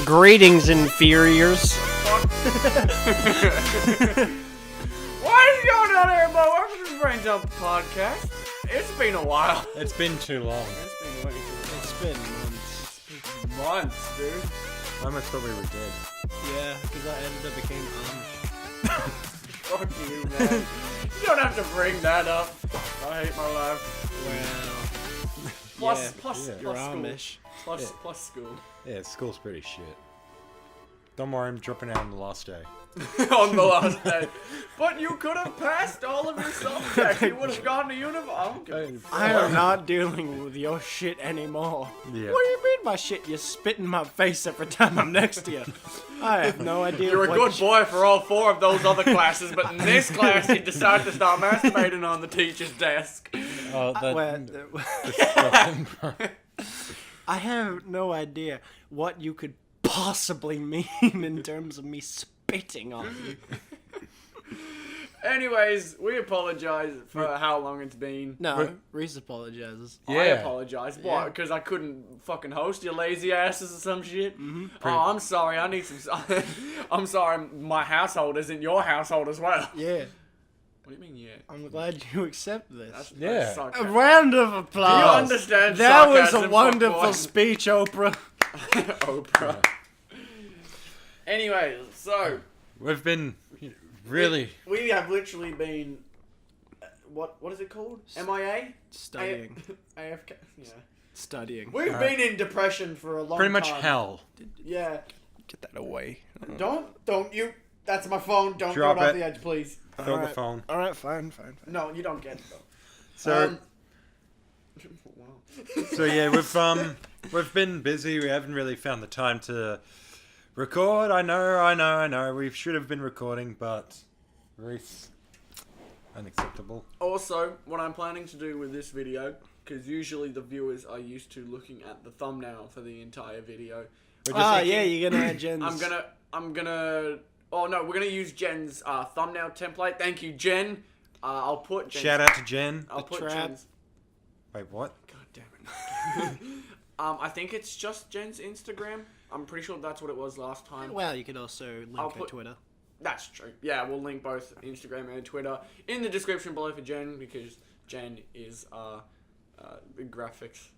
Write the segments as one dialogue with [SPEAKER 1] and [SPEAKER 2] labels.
[SPEAKER 1] Greetings, inferiors.
[SPEAKER 2] What is going on, everybody? Welcome to the Brain Dump Podcast. It's been a while.
[SPEAKER 3] It's been too long.
[SPEAKER 2] It's been way too long.
[SPEAKER 1] It's been months.
[SPEAKER 2] It's been months, dude.
[SPEAKER 3] I almost thought we were dead.
[SPEAKER 1] Yeah, because I ended up became Amish.
[SPEAKER 2] Fuck you, man. You don't have to bring that up. I hate my life.
[SPEAKER 1] Well,
[SPEAKER 2] Plus
[SPEAKER 1] you're
[SPEAKER 2] school.
[SPEAKER 1] Amish.
[SPEAKER 2] Plus school.
[SPEAKER 3] Yeah, school's pretty shit. Don't worry, I'm dropping out on the last day.
[SPEAKER 2] On the last day. But you could have passed all of your subjects. You would have gotten a uniform.
[SPEAKER 1] I am not dealing with your shit anymore.
[SPEAKER 3] Yeah.
[SPEAKER 1] What do you mean by shit? You spit in my face every time I'm next to you. I have no idea.
[SPEAKER 2] You're a
[SPEAKER 1] what
[SPEAKER 2] good boy for all four of those other classes, but in this class you decided to start masturbating on the teacher's desk.
[SPEAKER 3] Oh,
[SPEAKER 1] I have no idea what you could possibly mean in terms of me spitting on you.
[SPEAKER 2] Anyways, we apologize for how long it's been.
[SPEAKER 1] No, Rhys apologizes.
[SPEAKER 2] I apologize. Why? Because I couldn't fucking host your lazy asses or some shit? Mm-hmm. Oh, I'm sorry. I need some... I'm sorry. My household isn't your household as well.
[SPEAKER 1] Yeah.
[SPEAKER 2] What do you mean, yeah?
[SPEAKER 1] I'm glad you accept this.
[SPEAKER 2] That's
[SPEAKER 1] A
[SPEAKER 2] sarcasm.
[SPEAKER 1] round of applause.
[SPEAKER 2] Do you understand
[SPEAKER 1] That was
[SPEAKER 2] sarcasm,
[SPEAKER 1] a wonderful
[SPEAKER 2] fuckboy?
[SPEAKER 1] speech, Oprah.
[SPEAKER 2] Oprah. Anyway, so...
[SPEAKER 3] We've been really...
[SPEAKER 2] We have literally been... What is it called? MIA?
[SPEAKER 1] Studying.
[SPEAKER 2] AFK? Yeah.
[SPEAKER 1] Studying.
[SPEAKER 2] We've been in depression for a long
[SPEAKER 3] pretty
[SPEAKER 2] time.
[SPEAKER 3] much hell.
[SPEAKER 2] Yeah.
[SPEAKER 1] Get that away.
[SPEAKER 2] Don't you... That's my phone. Don't
[SPEAKER 3] Drop
[SPEAKER 2] throw it off
[SPEAKER 3] it.
[SPEAKER 2] the edge, please.
[SPEAKER 3] Throw the phone.
[SPEAKER 1] Alright, fine.
[SPEAKER 2] No, you don't get it, though.
[SPEAKER 3] So,
[SPEAKER 2] Wow.
[SPEAKER 3] so yeah, we've been busy. We haven't really found the time to record. I know. We should have been recording, but Rhys, unacceptable.
[SPEAKER 2] Also, what I'm planning to do with this video, because usually the viewers are used to looking at the thumbnail for the entire video.
[SPEAKER 1] Yeah, you're gonna add Jen's.
[SPEAKER 2] I'm gonna. Oh no, we're gonna use Jen's thumbnail template. Thank you, Jenn. I'll put. Jen's,
[SPEAKER 3] Shout out to Jenn.
[SPEAKER 2] I'll put
[SPEAKER 1] trap.
[SPEAKER 2] Jen's.
[SPEAKER 3] Wait, what?
[SPEAKER 2] God damn it. I think it's just Jen's Instagram. I'm pretty sure that's what it was last time.
[SPEAKER 1] Well, you could also link her Twitter.
[SPEAKER 2] That's true. Yeah, we'll link both Instagram and Twitter in the description below for Jenn, because Jenn is a graphics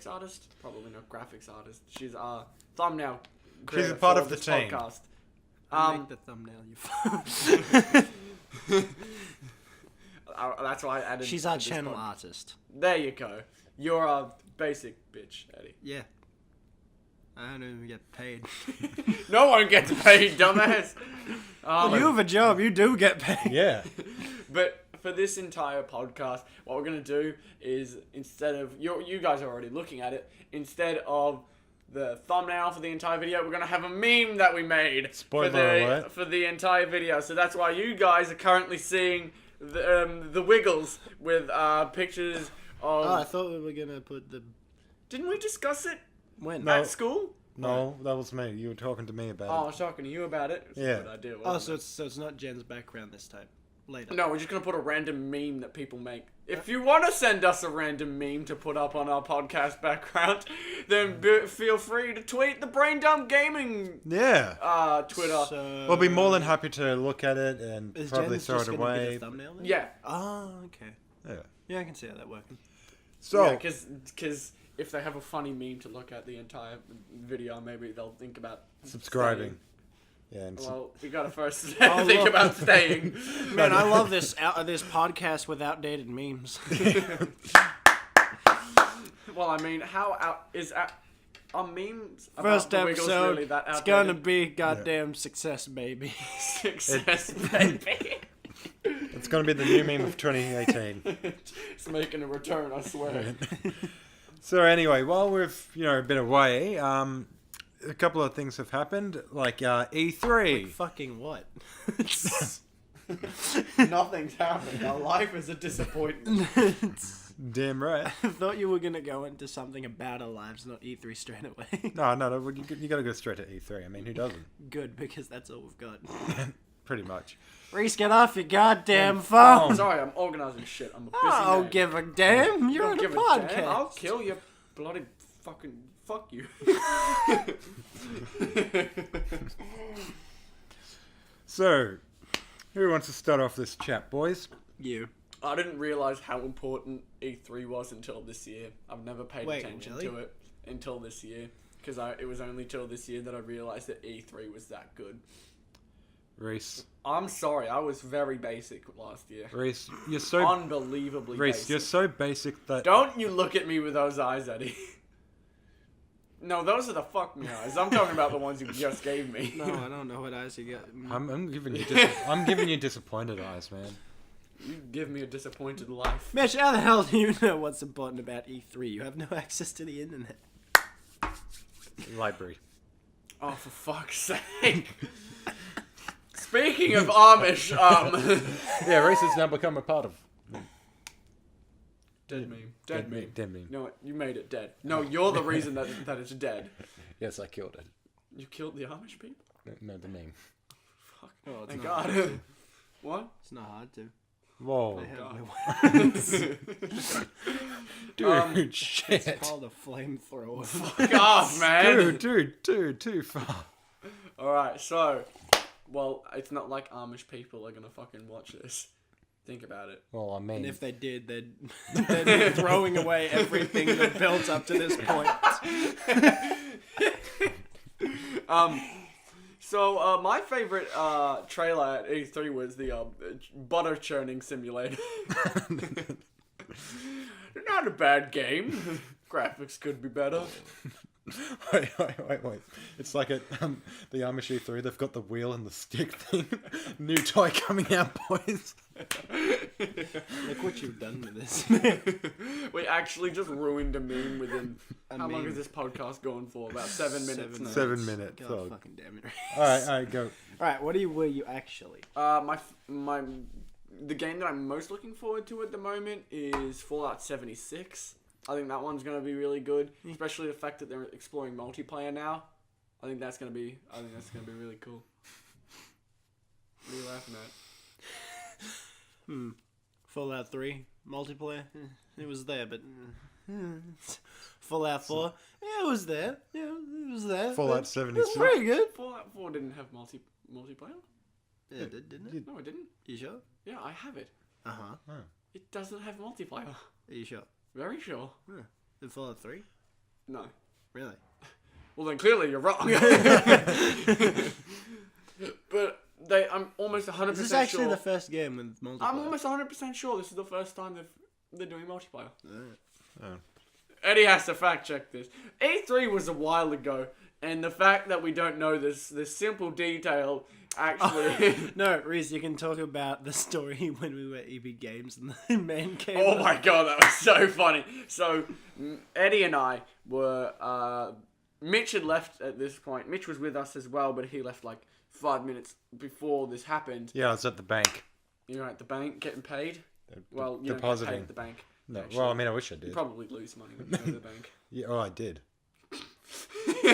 [SPEAKER 2] artist. Probably not graphics artist. She's a thumbnail creator.
[SPEAKER 3] She's a part
[SPEAKER 2] for
[SPEAKER 3] of the
[SPEAKER 2] this
[SPEAKER 3] team.
[SPEAKER 2] podcast.
[SPEAKER 1] Make the thumbnail, you
[SPEAKER 2] That's why I added.
[SPEAKER 1] She's our channel artist.
[SPEAKER 2] There you go. You're a basic bitch, Eddie.
[SPEAKER 1] Yeah. I don't even get paid.
[SPEAKER 2] No one gets paid, dumbass.
[SPEAKER 1] You have a job, you do get paid.
[SPEAKER 3] Yeah.
[SPEAKER 2] But for this entire podcast, what we're gonna do is, instead of you guys are already looking at it, instead of the thumbnail for the entire video, we're gonna have a meme that we made
[SPEAKER 3] Spoiler alert.
[SPEAKER 2] for the entire video. So that's why you guys are currently seeing the Wiggles with pictures of.
[SPEAKER 1] Oh, I thought we were gonna put the...
[SPEAKER 2] Didn't we discuss it
[SPEAKER 1] When?
[SPEAKER 3] No.
[SPEAKER 2] at school?
[SPEAKER 3] No, that was me. You were talking to me about
[SPEAKER 2] Oh, I
[SPEAKER 3] it.
[SPEAKER 2] was talking to you about it. It was
[SPEAKER 3] Yeah.
[SPEAKER 2] a good idea,
[SPEAKER 1] Oh,
[SPEAKER 2] wasn't
[SPEAKER 1] so it's not Jen's background this time. Later.
[SPEAKER 2] No, we're just going to put a random meme that people make. If you want to send us a random meme to put up on our podcast background, then feel free to tweet the Brain Dump Gaming
[SPEAKER 3] Yeah.
[SPEAKER 2] Twitter.
[SPEAKER 1] So...
[SPEAKER 3] We'll be more than happy to look at it and
[SPEAKER 1] Is
[SPEAKER 3] probably
[SPEAKER 1] Jen's
[SPEAKER 3] throw
[SPEAKER 1] just
[SPEAKER 3] it
[SPEAKER 1] gonna be
[SPEAKER 3] away.
[SPEAKER 1] the thumbnail then?
[SPEAKER 2] Yeah.
[SPEAKER 1] Oh, okay.
[SPEAKER 3] Yeah.
[SPEAKER 1] Yeah, I can see how that working.
[SPEAKER 3] So,
[SPEAKER 2] because if they have a funny meme to look at the entire video, maybe they'll think about
[SPEAKER 3] subscribing.
[SPEAKER 2] staying.
[SPEAKER 3] Yeah, and
[SPEAKER 2] Well, we gotta first think
[SPEAKER 1] look.
[SPEAKER 2] about staying.
[SPEAKER 1] Man, I love this podcast with outdated memes.
[SPEAKER 2] Well, I mean, are memes about
[SPEAKER 1] First
[SPEAKER 2] the Wiggles
[SPEAKER 1] episode,
[SPEAKER 2] really that
[SPEAKER 1] it's
[SPEAKER 2] outdated?
[SPEAKER 1] gonna be goddamn success, baby.
[SPEAKER 2] Success, baby.
[SPEAKER 3] it's going to be the new meme of 2018.
[SPEAKER 2] It's making a return, I swear.
[SPEAKER 3] So anyway, while we've been away, a couple of things have happened, like E3.
[SPEAKER 1] Fucking what?
[SPEAKER 2] Nothing's happened. Our life is a disappointment.
[SPEAKER 3] Damn right.
[SPEAKER 1] I thought you were gonna go into something about our lives, not E3 straight away.
[SPEAKER 3] No, you got to go straight to E3. I mean, who doesn't?
[SPEAKER 1] Good, because that's all we've got.
[SPEAKER 3] Pretty much.
[SPEAKER 1] Rhys, get off your goddamn phone.
[SPEAKER 2] Sorry, I'm organizing shit. I'm a busy
[SPEAKER 1] I don't
[SPEAKER 2] man.
[SPEAKER 1] give a damn.
[SPEAKER 2] You
[SPEAKER 1] You're
[SPEAKER 2] don't
[SPEAKER 1] on a
[SPEAKER 2] give a
[SPEAKER 1] podcast.
[SPEAKER 2] damn. I'll kill you, bloody fucking Fuck you.
[SPEAKER 3] So, who wants to start off this chat, boys?
[SPEAKER 1] You.
[SPEAKER 2] I didn't realise how important E3 was until this year. I've never paid attention to it until this year. Because it was only till this year that I realised that E3 was that good.
[SPEAKER 3] Rhys.
[SPEAKER 2] I'm sorry, I was very basic last year.
[SPEAKER 3] Rhys, you're so...
[SPEAKER 2] Unbelievably
[SPEAKER 3] Rhys,
[SPEAKER 2] basic.
[SPEAKER 3] you're so basic that...
[SPEAKER 2] Don't you look at me with those eyes, Eddie. No, those are the fuck me eyes. I'm talking about the ones you just gave me.
[SPEAKER 1] No, I don't know what eyes you got.
[SPEAKER 3] I'm giving you I'm giving you disappointed eyes, man.
[SPEAKER 2] You give me a disappointed life.
[SPEAKER 1] Mitch, how the hell do you know what's important about E3? You have no access to the internet.
[SPEAKER 3] Library.
[SPEAKER 2] Oh, for fuck's sake. Speaking of Amish,
[SPEAKER 3] Yeah, Rhys has now become a part of...
[SPEAKER 2] Dead meme. Dead meme.
[SPEAKER 3] Dead meme.
[SPEAKER 2] No, you made it dead. No, you're the reason that it's dead.
[SPEAKER 3] Yes, I killed it.
[SPEAKER 2] You killed the Amish people?
[SPEAKER 3] No, the meme.
[SPEAKER 2] Fuck.
[SPEAKER 1] Oh, it's
[SPEAKER 2] Thank
[SPEAKER 1] not
[SPEAKER 2] God.
[SPEAKER 1] hard to.
[SPEAKER 2] What?
[SPEAKER 1] It's not hard to.
[SPEAKER 3] Whoa.
[SPEAKER 1] They have
[SPEAKER 2] God.
[SPEAKER 1] no weapons.
[SPEAKER 3] Dude, shit.
[SPEAKER 1] It's called a flamethrower.
[SPEAKER 2] Fuck off, man.
[SPEAKER 3] Dude, too far.
[SPEAKER 2] Alright, so... Well, it's not like Amish people are gonna fucking watch this. Think about it.
[SPEAKER 3] Well, I mean...
[SPEAKER 1] And if they did, they'd be throwing away everything that built up to this point.
[SPEAKER 2] So, my favorite trailer at E3 was the butter churning simulator. Not a bad game. Graphics could be better.
[SPEAKER 3] Wait. It's like at the Amish E3, they've got the wheel and the stick thing. New toy coming out, boys.
[SPEAKER 1] Look what you've done to this.
[SPEAKER 2] We actually just ruined a meme within...
[SPEAKER 1] A
[SPEAKER 2] how long
[SPEAKER 1] meme.
[SPEAKER 2] is this podcast going for? About 7 minutes now.
[SPEAKER 3] 7 minutes.
[SPEAKER 1] God
[SPEAKER 3] Oh.
[SPEAKER 1] fucking damn it.
[SPEAKER 3] Alright, go.
[SPEAKER 1] Alright, were you actually?
[SPEAKER 2] The game that I'm most looking forward to at the moment is Fallout 76. I think that one's going to be really good, especially the fact that they're exploring multiplayer now. I think that's going to be really cool. What are you laughing at?
[SPEAKER 1] Fallout 3 multiplayer. It was there, but Fallout 4. Yeah, it was there. Yeah, it was there.
[SPEAKER 3] Fallout
[SPEAKER 1] It
[SPEAKER 3] 76.
[SPEAKER 1] was pretty good.
[SPEAKER 2] Fallout 4 didn't have multiplayer?
[SPEAKER 1] Yeah, it did, didn't it?
[SPEAKER 2] No, it didn't.
[SPEAKER 1] You sure?
[SPEAKER 2] Yeah, I have it.
[SPEAKER 1] Uh-huh.
[SPEAKER 2] It doesn't have multiplayer.
[SPEAKER 1] Are you sure?
[SPEAKER 2] Very sure.
[SPEAKER 1] Huh. In Fallout 3?
[SPEAKER 2] No.
[SPEAKER 1] Really?
[SPEAKER 2] Well, then clearly you're wrong. But I'm almost 100%
[SPEAKER 1] Is this actually
[SPEAKER 2] sure.
[SPEAKER 1] the first game with multiplayer?
[SPEAKER 2] I'm almost 100% sure this is the first time they're doing multiplayer.
[SPEAKER 3] Oh.
[SPEAKER 2] Eddie has to fact check this. E3 was a while ago, and the fact that we don't know this simple detail actually.
[SPEAKER 1] No, Rhys, you can talk about the story when we were EB Games and the man came
[SPEAKER 2] Oh
[SPEAKER 1] up.
[SPEAKER 2] my god, that was so funny. So, Eddie and I were. Mitch had left at this point. Mitch was with us as well, but he left like 5 minutes before this happened.
[SPEAKER 3] Yeah, I was at the bank.
[SPEAKER 2] You know, at the bank getting paid. Well, you don't get
[SPEAKER 3] depositing.
[SPEAKER 2] paid at the bank.
[SPEAKER 3] No,
[SPEAKER 2] actually.
[SPEAKER 3] well, I mean, I wish I
[SPEAKER 2] You
[SPEAKER 3] did.
[SPEAKER 2] probably lose money when you go to the bank.
[SPEAKER 3] Yeah, oh, I did.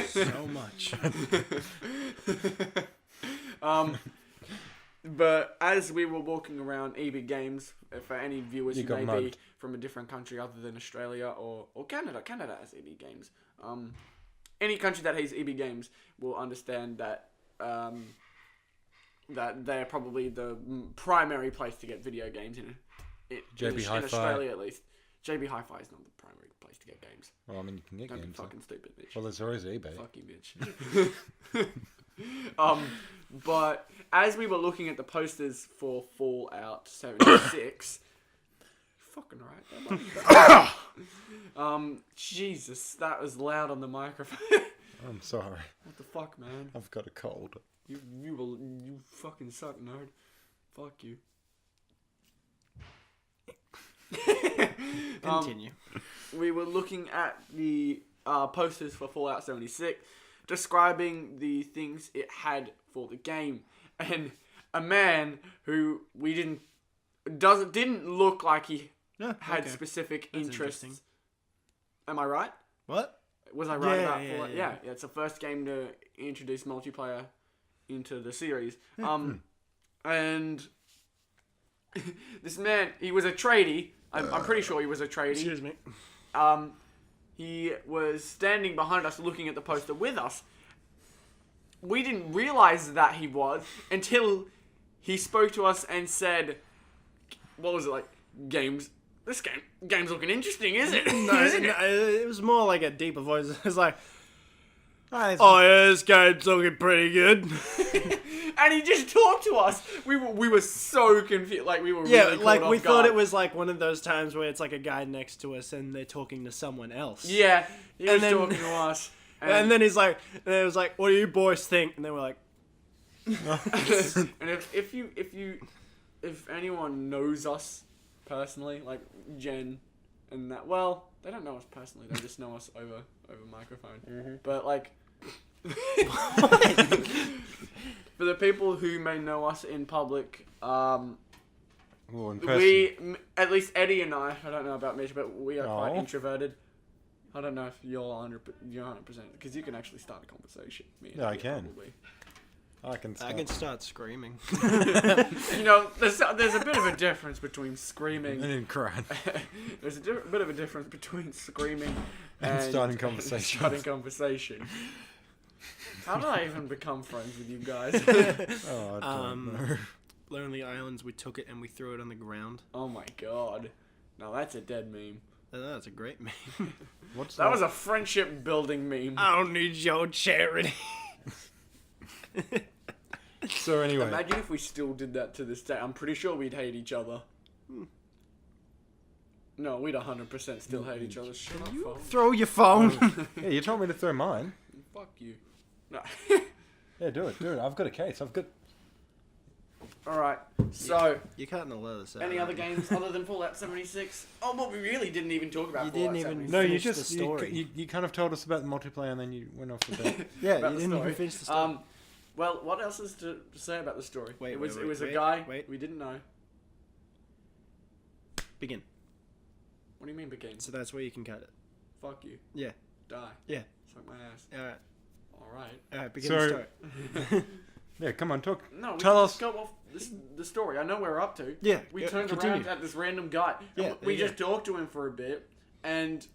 [SPEAKER 1] So much.
[SPEAKER 2] But as we were walking around EB Games, for any viewers
[SPEAKER 3] You
[SPEAKER 2] who
[SPEAKER 3] got
[SPEAKER 2] may
[SPEAKER 3] mugged.
[SPEAKER 2] be from a different country other than Australia or Canada, Canada has EB Games. Any country that has EB Games will understand that that they're probably the primary place to get video games in
[SPEAKER 3] JB Hi-Fi.
[SPEAKER 2] Australia at least. JB Hi-Fi is not the primary place to get games.
[SPEAKER 3] Well, I mean, you can get
[SPEAKER 2] Don't be
[SPEAKER 3] games.
[SPEAKER 2] fucking stupid, bitch.
[SPEAKER 3] Well, there's always eBay.
[SPEAKER 2] Fuck you, bitch. But as we were looking at the posters for Fallout 76, fucking right there, Jesus, that was loud on the microphone.
[SPEAKER 3] I'm sorry.
[SPEAKER 2] What the fuck, man?
[SPEAKER 3] I've got a cold.
[SPEAKER 2] You fucking suck, nerd. Fuck you.
[SPEAKER 1] Continue.
[SPEAKER 2] We were looking at the posters for Fallout 76, describing the things it had for the game, and a man who we didn't look like he had specific
[SPEAKER 1] That's
[SPEAKER 2] interests.
[SPEAKER 1] interesting.
[SPEAKER 2] Am I right?
[SPEAKER 1] What?
[SPEAKER 2] Was I right
[SPEAKER 1] Yeah,
[SPEAKER 2] about
[SPEAKER 1] yeah,
[SPEAKER 2] Fallout?
[SPEAKER 1] yeah.
[SPEAKER 2] Yeah, it's the first game to introduce multiplayer into the series. And this man, he was a tradie. I'm pretty sure he was a tradie.
[SPEAKER 1] Excuse me.
[SPEAKER 2] he was standing behind us looking at the poster with us. We didn't realize that he was until he spoke to us and said, what was it like? Game's looking interesting, is it? Isn't it?
[SPEAKER 1] It was more like a deeper voice. It was like, oh yeah, this game's looking pretty good.
[SPEAKER 2] And he just talked to us. We were so confused. Like, we were really caught
[SPEAKER 1] like
[SPEAKER 2] off
[SPEAKER 1] we
[SPEAKER 2] guard.
[SPEAKER 1] thought it was like one of those times where it's like a guy next to us and they're talking to someone else.
[SPEAKER 2] Yeah, he was
[SPEAKER 1] then-
[SPEAKER 2] talking to us.
[SPEAKER 1] And then he's like, and it was like, what do you boys think? And they were like,
[SPEAKER 2] and if anyone knows us personally, like Jenn and that, well, they don't know us personally. They just know us over microphone.
[SPEAKER 1] Mm-hmm.
[SPEAKER 2] But like, for the people who may know us in public,
[SPEAKER 3] Well, in person.
[SPEAKER 2] at least Eddy and I don't know about Mitch, but we are quite
[SPEAKER 3] Oh.
[SPEAKER 2] introverted. I don't know if you're 100%, because you can actually start a conversation. Me and
[SPEAKER 3] Yeah, I
[SPEAKER 2] Eddy
[SPEAKER 3] can.
[SPEAKER 2] probably.
[SPEAKER 3] I can
[SPEAKER 1] I can start screaming.
[SPEAKER 2] You know, there's a bit of a difference between screaming.
[SPEAKER 3] And then crying.
[SPEAKER 2] There's a bit of a difference between screaming and
[SPEAKER 3] starting conversations.
[SPEAKER 2] Starting conversation. How did I even become friends with you guys?
[SPEAKER 3] Oh, I don't know.
[SPEAKER 1] Lonely Islands, we took it and we threw it on the ground.
[SPEAKER 2] Oh my god. No, that's a dead meme.
[SPEAKER 1] Oh, that's a great meme.
[SPEAKER 3] What's
[SPEAKER 2] That was a friendship building meme.
[SPEAKER 1] I don't need your charity.
[SPEAKER 3] So anyway,
[SPEAKER 2] Imagine if we still did that to this day. I'm pretty sure we'd hate each other. No, we'd 100% still hate each other. Shut up, phone.
[SPEAKER 1] Throw your phone.
[SPEAKER 3] yeah, you told me to throw mine.
[SPEAKER 2] Fuck you. No.
[SPEAKER 3] Yeah, do it. I've got a case. I've got.
[SPEAKER 2] Alright, so,
[SPEAKER 1] You're cutting a lot of this out.
[SPEAKER 2] any other games other than Fallout 76? Oh, but we really didn't even talk about
[SPEAKER 1] You
[SPEAKER 2] Fallout
[SPEAKER 1] didn't even-
[SPEAKER 2] 76.
[SPEAKER 3] No, you
[SPEAKER 1] Finish
[SPEAKER 3] just
[SPEAKER 1] the story.
[SPEAKER 3] you kind of told us about the multiplayer and then you went off with that.
[SPEAKER 1] Yeah,
[SPEAKER 2] About
[SPEAKER 1] you
[SPEAKER 2] the
[SPEAKER 1] didn't
[SPEAKER 2] story.
[SPEAKER 1] even finish the story.
[SPEAKER 2] Well, what else is to say about the story?
[SPEAKER 1] Wait,
[SPEAKER 2] it was
[SPEAKER 1] wait,
[SPEAKER 2] it was
[SPEAKER 1] wait,
[SPEAKER 2] a guy
[SPEAKER 1] wait.
[SPEAKER 2] we didn't know.
[SPEAKER 1] Begin.
[SPEAKER 2] What do you mean begin?
[SPEAKER 1] So that's where you can cut it.
[SPEAKER 2] Fuck you.
[SPEAKER 1] Yeah.
[SPEAKER 2] Die.
[SPEAKER 1] Yeah.
[SPEAKER 2] Suck my ass.
[SPEAKER 1] Alright.
[SPEAKER 2] Alright.
[SPEAKER 1] Alright, begin
[SPEAKER 3] So-
[SPEAKER 1] the story.
[SPEAKER 3] Yeah, come on, talk.
[SPEAKER 2] No, we
[SPEAKER 3] Tell
[SPEAKER 2] can
[SPEAKER 3] us.
[SPEAKER 2] just go off the story. I know where we're up to.
[SPEAKER 1] Yeah,
[SPEAKER 2] We
[SPEAKER 1] go-
[SPEAKER 2] turned
[SPEAKER 1] continue.
[SPEAKER 2] around at this random guy. And
[SPEAKER 1] Yeah,
[SPEAKER 2] we
[SPEAKER 1] there you
[SPEAKER 2] just talked to him for a bit, and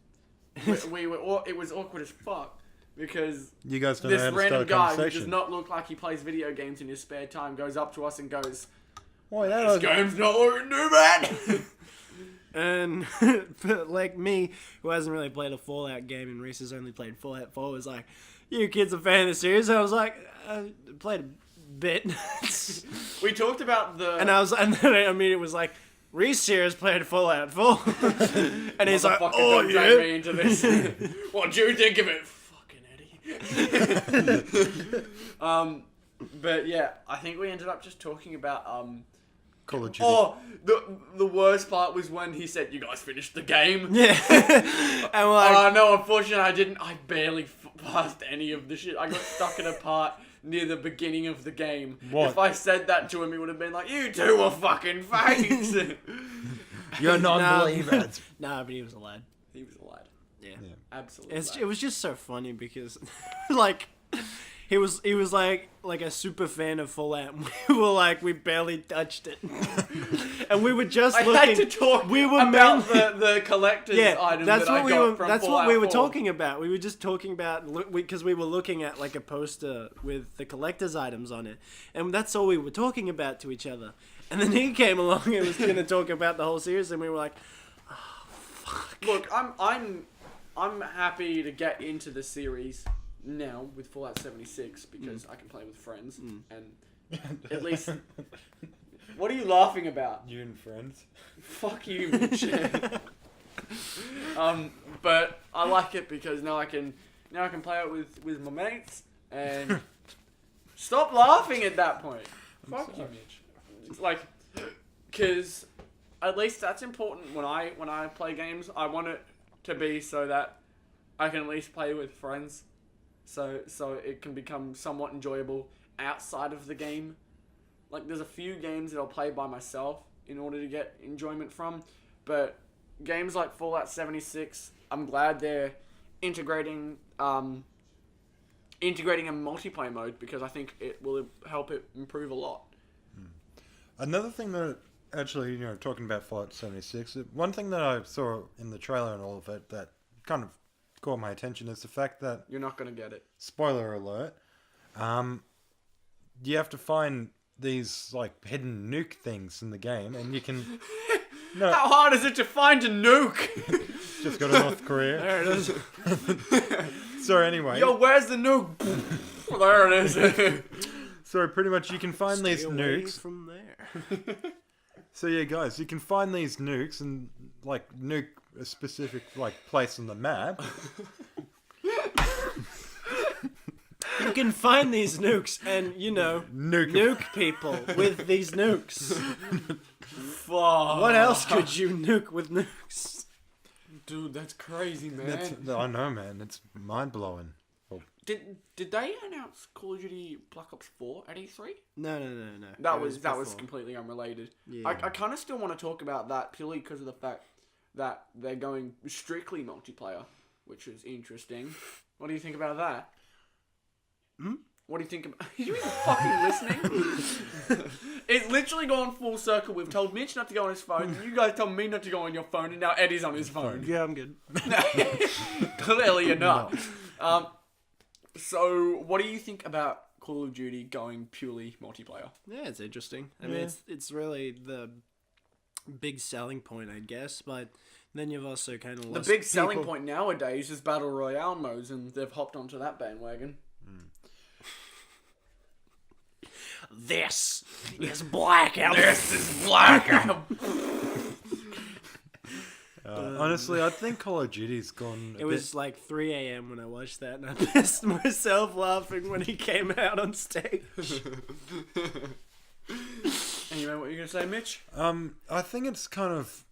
[SPEAKER 2] we were it was awkward as fuck because
[SPEAKER 3] You guys don't know
[SPEAKER 2] this
[SPEAKER 3] how to start
[SPEAKER 2] random
[SPEAKER 3] a
[SPEAKER 2] guy who
[SPEAKER 3] conversation.
[SPEAKER 2] does not look like he plays video games in his spare time goes up to us and goes,
[SPEAKER 3] Why, that
[SPEAKER 2] "This
[SPEAKER 3] was-
[SPEAKER 2] game's not looking too bad."
[SPEAKER 1] And like me, who hasn't really played a Fallout game, and Rhys has only played Fallout 4, was like, "You kids are fan of the series?" And I was like, "I played a bit."
[SPEAKER 2] We talked about the
[SPEAKER 1] and then I mean, it was like, "Rhys here has played Fallout 4," and he's like,
[SPEAKER 2] Motherfucker,
[SPEAKER 1] "Oh
[SPEAKER 2] don't drag me
[SPEAKER 1] yeah."
[SPEAKER 2] into this. What do you think of it, fucking Eddy? But yeah, I think we ended up just talking about
[SPEAKER 3] Call of Duty.
[SPEAKER 2] Oh, the worst part was when he said, "You guys finished the game."
[SPEAKER 1] Yeah. And we're like,
[SPEAKER 2] No, unfortunately I didn't. I barely passed any of the shit. I got stuck in a part near the beginning of the game.
[SPEAKER 3] What?
[SPEAKER 2] If I said that to him, he would have been like, "You two are fucking fakes."
[SPEAKER 3] You're non-believers.
[SPEAKER 1] nah, but he was a lad.
[SPEAKER 2] He was a lad.
[SPEAKER 1] Yeah.
[SPEAKER 3] Yeah.
[SPEAKER 2] Absolutely.
[SPEAKER 1] It was just so funny because, like, he was like a super fan of Fallout. And we were like, we barely touched it, and we were just
[SPEAKER 2] I
[SPEAKER 1] looking.
[SPEAKER 2] had to talk
[SPEAKER 1] We were
[SPEAKER 2] about
[SPEAKER 1] mainly-
[SPEAKER 2] the collector's item
[SPEAKER 1] that's
[SPEAKER 2] that
[SPEAKER 1] what
[SPEAKER 2] I
[SPEAKER 1] we
[SPEAKER 2] got
[SPEAKER 1] were.
[SPEAKER 2] from
[SPEAKER 1] That's
[SPEAKER 2] Fallout
[SPEAKER 1] what we were
[SPEAKER 2] 4.
[SPEAKER 1] talking about. We were just talking about because we were looking at like a poster with the collector's items on it, and that's all we were talking about to each other. And then he came along and was going to talk about the whole series, and we were like, "Oh fuck!"
[SPEAKER 2] Look, I'm happy to get into the series now with Fallout 76 because I can play with friends and at least. What are you laughing about?
[SPEAKER 3] You and friends.
[SPEAKER 2] Fuck you, Mitch. But I like it because now I can play it with my mates and stop laughing at that point. Fuck you, Mitch. It's like, cause at least that's important when I play games. I want it to be so that I can at least play with friends, so it can become somewhat enjoyable outside of the game. Like, there's a few games that I'll play by myself in order to get enjoyment from, but games like Fallout 76, I'm glad they're integrating a multiplayer mode because I think it will help it improve a lot.
[SPEAKER 3] Another thing that actually, talking about Fallout 76, one thing that I saw in the trailer and all of it that kind of caught my attention is the fact that,
[SPEAKER 2] You're not gonna get it.
[SPEAKER 3] spoiler alert, you have to find these like hidden nuke things in the game, and you can. No,
[SPEAKER 2] How hard is it to find a nuke?
[SPEAKER 3] just go to North Korea.
[SPEAKER 1] There it is.
[SPEAKER 3] So anyway,
[SPEAKER 2] Yo, where's the nuke? There it is.
[SPEAKER 3] so pretty much you can find these
[SPEAKER 1] Stay away
[SPEAKER 3] nukes.
[SPEAKER 1] from there.
[SPEAKER 3] So yeah, guys, you can find these nukes and like nuke a specific like place on the map.
[SPEAKER 1] You can find these nukes and, nuke people with these nukes.
[SPEAKER 2] Fuck.
[SPEAKER 1] What else could you nuke with nukes?
[SPEAKER 2] Dude, that's crazy, man.
[SPEAKER 3] I know, man. It's mind blowing.
[SPEAKER 2] Did they announce Call of Duty Black Ops 4 at E3?
[SPEAKER 1] No.
[SPEAKER 2] That
[SPEAKER 1] It
[SPEAKER 2] was
[SPEAKER 1] before.
[SPEAKER 2] completely unrelated.
[SPEAKER 1] Yeah.
[SPEAKER 2] I kind of still want to talk about that purely because of the fact that they're going strictly multiplayer, which is interesting. What do you think about that? What do you think about... Are you even fucking listening? It's literally gone full circle. We've told Mitch not to go on his phone. You guys told me not to go on your phone, and now Eddie's on his phone.
[SPEAKER 1] Yeah, I'm good.
[SPEAKER 2] Clearly you're not. So, what do you think about Call of Duty going purely multiplayer?
[SPEAKER 1] Yeah, it's interesting. I mean, it's really the big selling point, I guess, but then you've also kind of
[SPEAKER 2] The
[SPEAKER 1] lost
[SPEAKER 2] big selling
[SPEAKER 1] people.
[SPEAKER 2] point nowadays is Battle Royale modes, and they've hopped onto that bandwagon.
[SPEAKER 1] This is Blackout.
[SPEAKER 2] This is Blackout!
[SPEAKER 3] Honestly, I think Call of Duty's gone.
[SPEAKER 1] It was like 3 a.m. when I watched that, and I pissed myself laughing when he came out on stage.
[SPEAKER 2] Anyway, what are you going to say, Mitch?
[SPEAKER 3] I think it's kind of,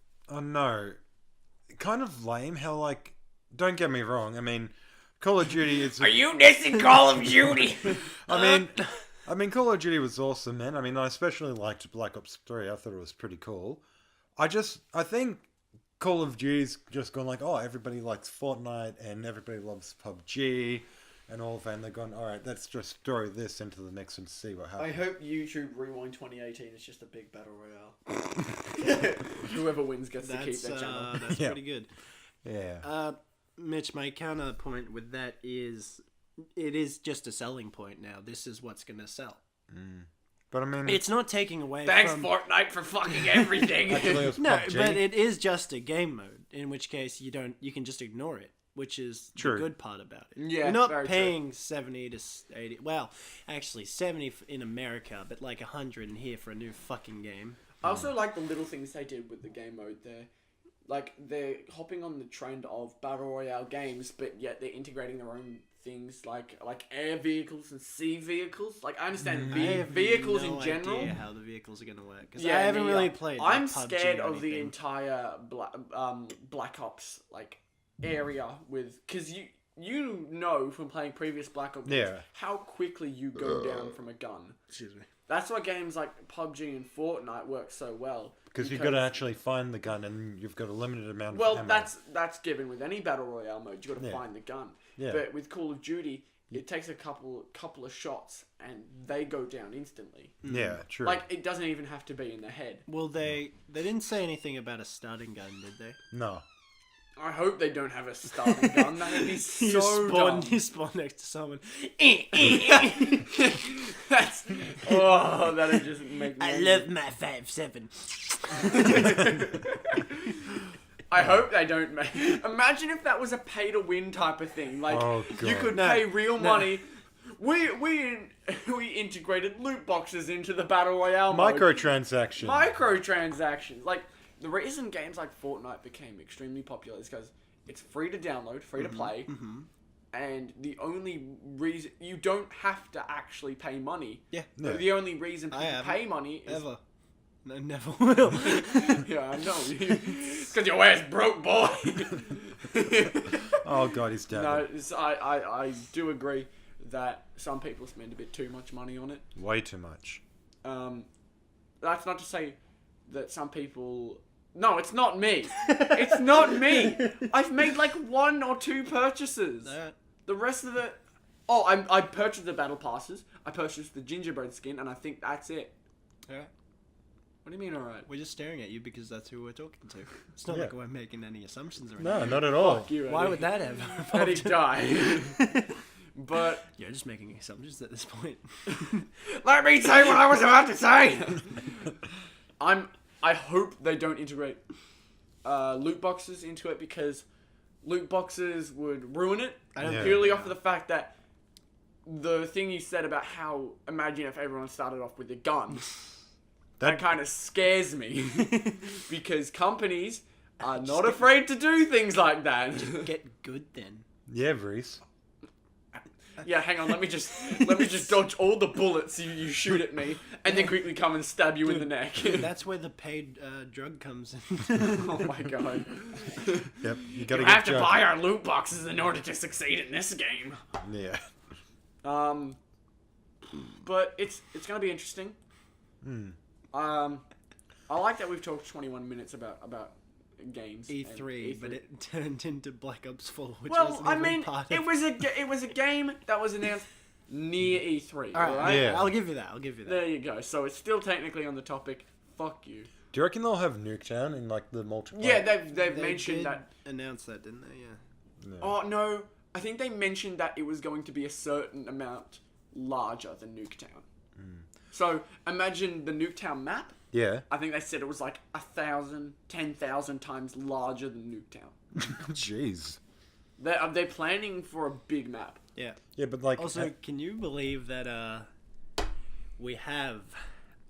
[SPEAKER 3] kind of lame how, like, don't get me wrong, I mean, Call of Duty is...
[SPEAKER 2] Are you dissing Call of Duty?
[SPEAKER 3] I mean, Call of Duty was awesome, man. I mean, I especially liked Black Ops 3. I thought it was pretty cool. I think Call of Duty's just gone like, oh, everybody likes Fortnite and everybody loves PUBG and all of that. And they're going, all right, let's just throw this into the mix and see what happens.
[SPEAKER 2] I hope YouTube Rewind 2018 is just a big battle royale. Whoever wins gets to keep their channel.
[SPEAKER 1] That's
[SPEAKER 3] Yeah.
[SPEAKER 1] pretty good.
[SPEAKER 3] Yeah.
[SPEAKER 1] Mitch, my counterpoint with that is, it is just a selling point now. This is what's going to sell.
[SPEAKER 3] But I mean...
[SPEAKER 1] It's not taking away
[SPEAKER 2] Thanks,
[SPEAKER 1] from...
[SPEAKER 2] Fortnite, for fucking everything.
[SPEAKER 3] Actually, it was
[SPEAKER 1] No,
[SPEAKER 3] PUBG.
[SPEAKER 1] but it is just a game mode, in which case you can just ignore it, which is
[SPEAKER 3] True.
[SPEAKER 1] the good part about it.
[SPEAKER 2] Yeah,
[SPEAKER 1] You're not
[SPEAKER 2] very
[SPEAKER 1] paying 70 to 80, well, actually 70 in America, but like 100 in here for a new fucking game.
[SPEAKER 2] I also like the little things they did with the game mode there. Like, they're hopping on the trend of Battle Royale games, but yet they're integrating their own things like air vehicles and sea vehicles. Like, I understand
[SPEAKER 1] I have
[SPEAKER 2] vehicles
[SPEAKER 1] no
[SPEAKER 2] in general.
[SPEAKER 1] idea how the vehicles are going to work, because
[SPEAKER 2] Yeah,
[SPEAKER 1] I haven't
[SPEAKER 2] neither.
[SPEAKER 1] really played
[SPEAKER 2] I'm
[SPEAKER 1] like, PUBG
[SPEAKER 2] scared
[SPEAKER 1] or
[SPEAKER 2] of the
[SPEAKER 1] anything.
[SPEAKER 2] entire Black Ops like area with because you know from playing previous Black Ops
[SPEAKER 3] Yeah.
[SPEAKER 2] how quickly you go down from a gun.
[SPEAKER 1] Excuse me.
[SPEAKER 2] That's why games like PUBG and Fortnite work so well.
[SPEAKER 3] Because you've got to actually find the gun and you've got a limited amount of
[SPEAKER 2] Well,
[SPEAKER 3] ammo.
[SPEAKER 2] that's given with any battle royale mode. You got to
[SPEAKER 3] Yeah.
[SPEAKER 2] find the gun.
[SPEAKER 3] Yeah.
[SPEAKER 2] But with Call of Duty, it takes a couple of shots and they go down instantly.
[SPEAKER 3] Yeah, true.
[SPEAKER 2] Like it doesn't even have to be in the head.
[SPEAKER 1] Well, they didn't say anything about a starting gun, did they?
[SPEAKER 3] No.
[SPEAKER 2] I hope they don't have a starting gun. That would be so dumb.
[SPEAKER 1] You spawn next to someone.
[SPEAKER 2] That's that'd just make me.
[SPEAKER 1] I love my 5.7.
[SPEAKER 2] I hope they don't make. Imagine if that was a pay to win type of thing. Like
[SPEAKER 3] Oh,
[SPEAKER 2] you
[SPEAKER 3] God.
[SPEAKER 2] could
[SPEAKER 1] No,
[SPEAKER 2] pay real
[SPEAKER 1] no.
[SPEAKER 2] money. We integrated loot boxes into the battle royale mode.
[SPEAKER 3] Microtransaction.
[SPEAKER 2] Microtransactions. Like the reason games like Fortnite became extremely popular is because it's free to download, free to play, and the only reason you don't have to actually pay money.
[SPEAKER 1] Yeah.
[SPEAKER 3] Yeah.
[SPEAKER 2] The only reason
[SPEAKER 1] I
[SPEAKER 2] people
[SPEAKER 1] haven't.
[SPEAKER 2] pay money is
[SPEAKER 1] Ever. No, never will.
[SPEAKER 2] yeah, I know. Because your ass broke, boy.
[SPEAKER 3] Oh, God, he's dead.
[SPEAKER 2] No, I do agree that some people spend a bit too much money on it.
[SPEAKER 3] Way too much.
[SPEAKER 2] That's not to say that some people... No, it's not me. It's not me. I've made like 1 or 2 purchases.
[SPEAKER 1] Alright.
[SPEAKER 2] The rest of the... Oh, I purchased the battle passes. I purchased the gingerbread skin, and I think that's it.
[SPEAKER 1] Alright.
[SPEAKER 2] What do you mean, alright?
[SPEAKER 1] We're just staring at you because that's who we're talking to. It's not
[SPEAKER 3] Yeah.
[SPEAKER 1] like we're making any assumptions or
[SPEAKER 3] No,
[SPEAKER 1] anything.
[SPEAKER 3] not at all.
[SPEAKER 2] Fuck you,
[SPEAKER 1] Why
[SPEAKER 2] Eddie.
[SPEAKER 1] would that ever?
[SPEAKER 2] Eddie die? But
[SPEAKER 1] You're just making assumptions at this point.
[SPEAKER 2] let me say what I was about to say. I hope they don't integrate loot boxes into it, because loot boxes would ruin it.
[SPEAKER 3] Yeah.
[SPEAKER 2] Purely off of the fact that the thing you said about how, imagine if everyone started off with a gun. That kind of scares me. Because companies are not afraid to do things like that.
[SPEAKER 1] Get good then.
[SPEAKER 3] Yeah, Rhys.
[SPEAKER 2] Yeah, hang on, let me just dodge all the bullets you shoot at me, and then quickly come and stab you in the neck.
[SPEAKER 1] That's where the paid drug comes in.
[SPEAKER 2] Oh my god.
[SPEAKER 3] Yep, you gotta
[SPEAKER 2] You
[SPEAKER 3] get
[SPEAKER 2] have to
[SPEAKER 3] drugged.
[SPEAKER 2] buy our loot boxes in order to succeed in this game.
[SPEAKER 3] Yeah.
[SPEAKER 2] But it's gonna be interesting. I like that we've talked 21 minutes about games. and
[SPEAKER 1] E3, but it turned into Black Ops 4, which
[SPEAKER 2] well,
[SPEAKER 1] wasn't
[SPEAKER 2] I
[SPEAKER 1] even
[SPEAKER 2] mean,
[SPEAKER 1] part
[SPEAKER 2] it
[SPEAKER 1] of...
[SPEAKER 2] was a game that was announced near E3.
[SPEAKER 1] Alright,
[SPEAKER 3] Yeah.
[SPEAKER 1] I'll give you that.
[SPEAKER 2] There you go. So it's still technically on the topic. Fuck you.
[SPEAKER 3] Do you reckon they'll have Nuketown in like the multiplayer?
[SPEAKER 2] Yeah, they've
[SPEAKER 1] They
[SPEAKER 2] mentioned
[SPEAKER 1] did
[SPEAKER 2] that.
[SPEAKER 1] announce that, didn't they? Yeah.
[SPEAKER 3] Yeah.
[SPEAKER 2] Oh no, I think they mentioned that it was going to be a certain amount larger than Nuketown. So imagine the Nuketown map.
[SPEAKER 3] Yeah.
[SPEAKER 2] I think they said it was like 1,000, 10,000 times larger than Nuketown.
[SPEAKER 3] Jeez.
[SPEAKER 2] They're planning for a big map.
[SPEAKER 1] Yeah.
[SPEAKER 3] Yeah, but like...
[SPEAKER 1] Also, can you believe that we have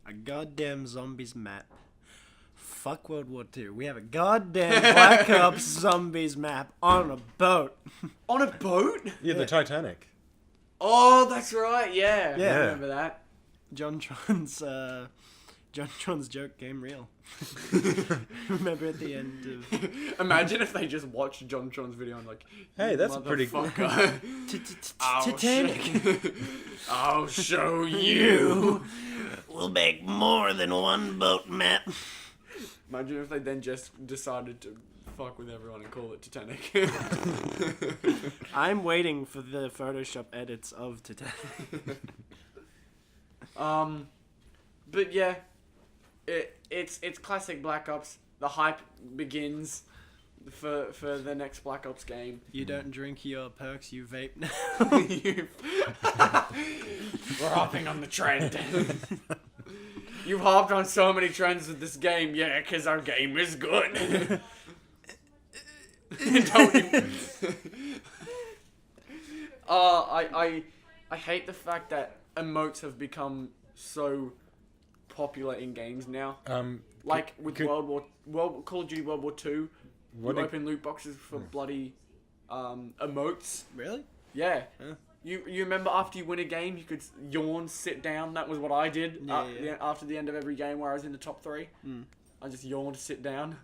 [SPEAKER 1] a goddamn zombies map? Fuck World War II. We have a goddamn Black Ops zombies map on a boat.
[SPEAKER 2] On a boat?
[SPEAKER 3] yeah, the Titanic.
[SPEAKER 2] Oh, that's right. Yeah.
[SPEAKER 1] Yeah.
[SPEAKER 2] I remember that.
[SPEAKER 1] John Tron's joke came real. Remember at the end of
[SPEAKER 2] Imagine if they just watched John Tron's video and like,
[SPEAKER 3] Hey, that's a pretty-
[SPEAKER 2] motherfucker.
[SPEAKER 1] Titanic.
[SPEAKER 2] I'll show you.
[SPEAKER 1] We'll make more than one boat map.
[SPEAKER 2] Imagine if they then just decided to fuck with everyone and call it Titanic.
[SPEAKER 1] I'm waiting for the Photoshop edits of Titanic.
[SPEAKER 2] But yeah, it's classic Black Ops. The hype begins for the next Black Ops game.
[SPEAKER 1] You don't drink your perks, you vape now.
[SPEAKER 2] We're hopping on the trend. You've hopped on so many trends with this game, yeah, because our game is good. Don't even... I hate the fact that emotes have become so popular in games now. Like with Call of Duty World War II, you open loot boxes for bloody emotes.
[SPEAKER 1] Really?
[SPEAKER 2] Yeah.
[SPEAKER 1] Huh?
[SPEAKER 2] You remember after you win a game, you could yawn, sit down. That was what I did
[SPEAKER 1] Yeah.
[SPEAKER 2] after the end of every game where I was in the top 3. I just yawned, sit down.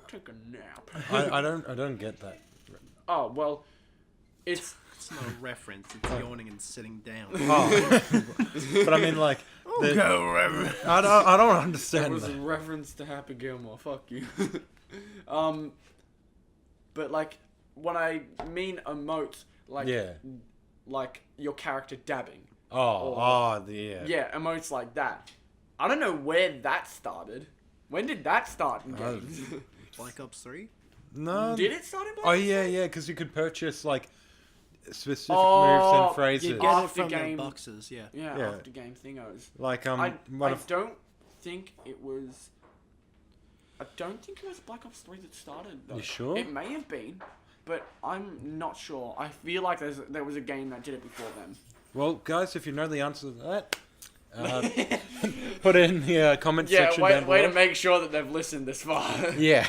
[SPEAKER 2] Take a nap.
[SPEAKER 3] I don't get that.
[SPEAKER 2] Oh well, it's
[SPEAKER 1] It's not a reference, it's yawning and sitting down.
[SPEAKER 3] Oh. But I mean, like... I don't
[SPEAKER 2] it
[SPEAKER 3] understand
[SPEAKER 2] was a
[SPEAKER 3] that.
[SPEAKER 2] reference to Happy Gilmore. Fuck you. But like when I mean emotes, like
[SPEAKER 3] Yeah.
[SPEAKER 2] like your character dabbing.
[SPEAKER 3] Yeah.
[SPEAKER 2] Yeah, emotes like that. I don't know where that started. When did that start in games?
[SPEAKER 1] Black Ops 3?
[SPEAKER 3] No.
[SPEAKER 2] Did it start in Black
[SPEAKER 3] Oh,
[SPEAKER 2] Ops?
[SPEAKER 3] yeah, because you could purchase, like, specific moves and
[SPEAKER 1] You
[SPEAKER 3] phrases.
[SPEAKER 1] get it
[SPEAKER 2] After
[SPEAKER 1] from
[SPEAKER 2] game-
[SPEAKER 1] the boxes, yeah.
[SPEAKER 2] Yeah,
[SPEAKER 3] Yeah.
[SPEAKER 2] after game thingos.
[SPEAKER 3] Like,
[SPEAKER 2] I
[SPEAKER 3] one of...
[SPEAKER 2] don't think it was. I don't think it was Black Ops 3 that started. Though.
[SPEAKER 3] You sure?
[SPEAKER 2] It may have been, but I'm not sure. I feel like there was a game that did it before them.
[SPEAKER 3] Well, guys, if you know the answer to that, put it in the comment
[SPEAKER 2] Yeah,
[SPEAKER 3] section down
[SPEAKER 2] way
[SPEAKER 3] below.
[SPEAKER 2] to make sure that they've listened this far.
[SPEAKER 3] Yeah.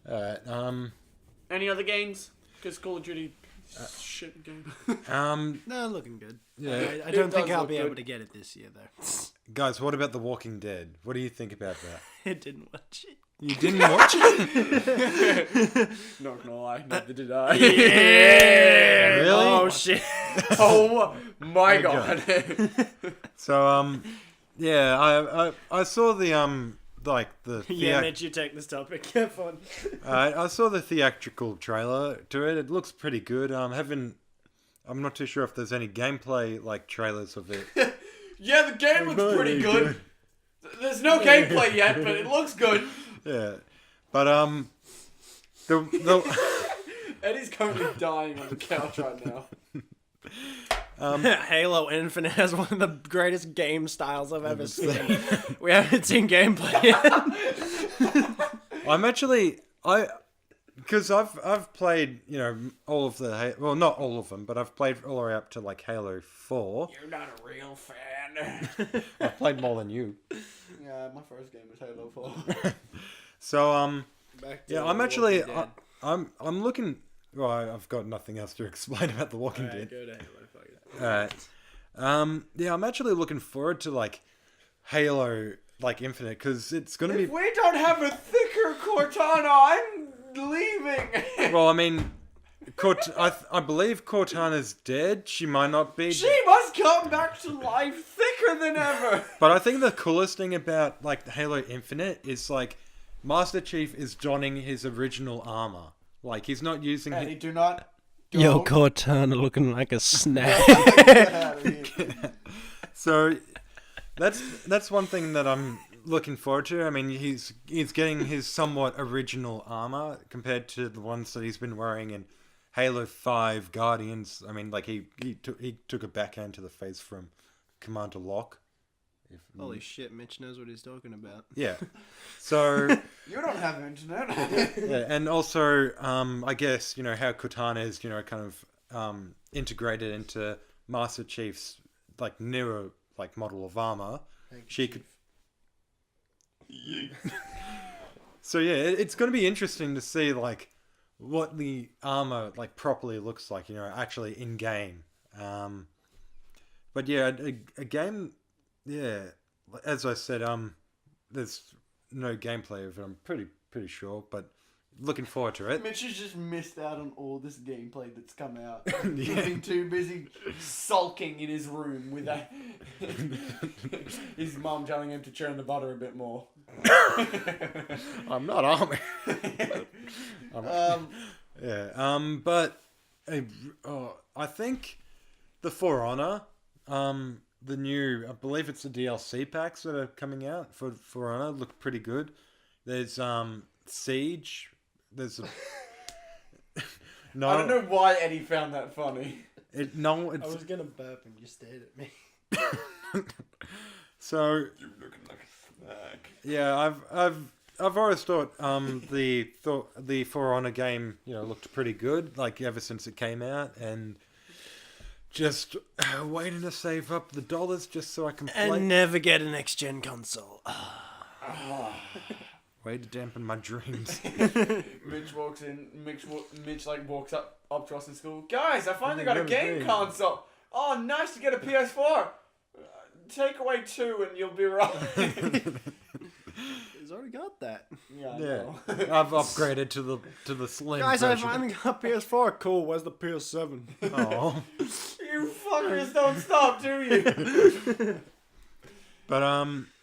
[SPEAKER 3] Alright,
[SPEAKER 2] Any other games? Because Call of Duty, shit game.
[SPEAKER 1] No, looking good.
[SPEAKER 3] Yeah.
[SPEAKER 1] I don't
[SPEAKER 2] It
[SPEAKER 1] think
[SPEAKER 2] does
[SPEAKER 1] I'll
[SPEAKER 2] look
[SPEAKER 1] be
[SPEAKER 2] good.
[SPEAKER 1] able to get it this year, though.
[SPEAKER 3] guys, what about The Walking Dead? What do you think about that?
[SPEAKER 1] I didn't watch it.
[SPEAKER 3] You didn't watch it?
[SPEAKER 2] Not gonna lie, neither did I.
[SPEAKER 1] Yeah!
[SPEAKER 3] Really?
[SPEAKER 1] Oh, shit.
[SPEAKER 2] Oh my
[SPEAKER 3] Oh,
[SPEAKER 2] god.
[SPEAKER 3] So, yeah, I saw the, like, the...
[SPEAKER 1] Yeah, Mitch, you take this topic. Have fun.
[SPEAKER 3] I saw the theatrical trailer to it. It looks pretty good. I'm not too sure if there's any gameplay, like, trailers of it.
[SPEAKER 2] Yeah, the game looks pretty good. There's no gameplay yet, but it looks good.
[SPEAKER 3] Yeah, but the
[SPEAKER 2] Eddie's currently dying on the couch right now.
[SPEAKER 1] Halo Infinite has one of the greatest game styles I've ever seen. We haven't seen gameplay yet.
[SPEAKER 3] Because I've played, you know, all of the, well, not all of them, but I've played all the way up to like Halo 4.
[SPEAKER 2] You're not a real fan.
[SPEAKER 3] I've played more than you.
[SPEAKER 2] Yeah, my first game was Halo 4.
[SPEAKER 3] So
[SPEAKER 1] Back to
[SPEAKER 3] yeah, I'm
[SPEAKER 1] The
[SPEAKER 3] actually
[SPEAKER 1] Walking Dead.
[SPEAKER 3] I'm looking. Well, I've got nothing else to explain about The Walking Dead.
[SPEAKER 1] Go to Halo. Fuck it.
[SPEAKER 3] Alright. Yeah, I'm actually looking forward to like Halo like Infinite because it's gonna be.
[SPEAKER 2] If we don't have a thicker Cortana, I'm leaving.
[SPEAKER 3] Well, I mean, I believe Cortana's dead. She might not be.
[SPEAKER 2] She must come back to life thicker than ever.
[SPEAKER 3] But I think the coolest thing about like Halo Infinite is like Master Chief is donning his original armor. Like he's not using
[SPEAKER 2] Eddie,
[SPEAKER 3] it.
[SPEAKER 2] do not.
[SPEAKER 1] Yo, Cortana looking like a snack.
[SPEAKER 2] Get out of here.
[SPEAKER 3] So that's one thing that I'm looking forward to. I mean, he's getting his somewhat original armor compared to the ones that he's been wearing in Halo 5 Guardians. I mean, like he took a backhand to the face from Commander Locke.
[SPEAKER 1] Holy shit, Mitch knows what he's talking about.
[SPEAKER 3] Yeah. So
[SPEAKER 2] You don't have internet.
[SPEAKER 3] yeah, and also I guess, you know, how Cortana is, you know, kind of integrated into Master Chief's like newer like model of armor. She could. So yeah, it's going to be interesting to see like what the armor like properly looks like, you know, actually in game. But yeah, a game, yeah, as I said, there's no gameplay of it. I'm pretty sure, but looking forward to it.
[SPEAKER 2] Mitch has just missed out on all this gameplay that's come out.
[SPEAKER 3] Yeah.
[SPEAKER 2] He's been too busy sulking in his room with his mom telling him to churn the butter a bit more.
[SPEAKER 3] I'm not army. Yeah. But I think the For Honor, the new, I believe it's the DLC packs that are coming out for Honor look pretty good. There's Siege. There's no.
[SPEAKER 2] I don't know why Eddie found that funny.
[SPEAKER 3] It's
[SPEAKER 1] I was gonna burp and you stared at me.
[SPEAKER 3] so.
[SPEAKER 2] You're looking like a snack.
[SPEAKER 3] Yeah, I've always thought the For Honor game, you know, looked pretty good, like ever since it came out, and just waiting to save up the dollars just so I can play.
[SPEAKER 1] And never get a next gen console.
[SPEAKER 3] Way to dampen my dreams.
[SPEAKER 2] Mitch walks in. Mitch like walks up to us in school. Guys, I finally got a
[SPEAKER 3] Never
[SPEAKER 2] game
[SPEAKER 3] been.
[SPEAKER 2] console. Oh, nice to get a PS4. Take away 2 and you'll be right.
[SPEAKER 1] He's already got that.
[SPEAKER 2] Yeah. I
[SPEAKER 3] Yeah,
[SPEAKER 2] know.
[SPEAKER 3] I've upgraded to the slim
[SPEAKER 1] Guys, I
[SPEAKER 3] version.
[SPEAKER 1] finally got PS4. Cool. Where's the PS7?
[SPEAKER 3] Oh.
[SPEAKER 2] You fuckers don't stop, do you?
[SPEAKER 3] But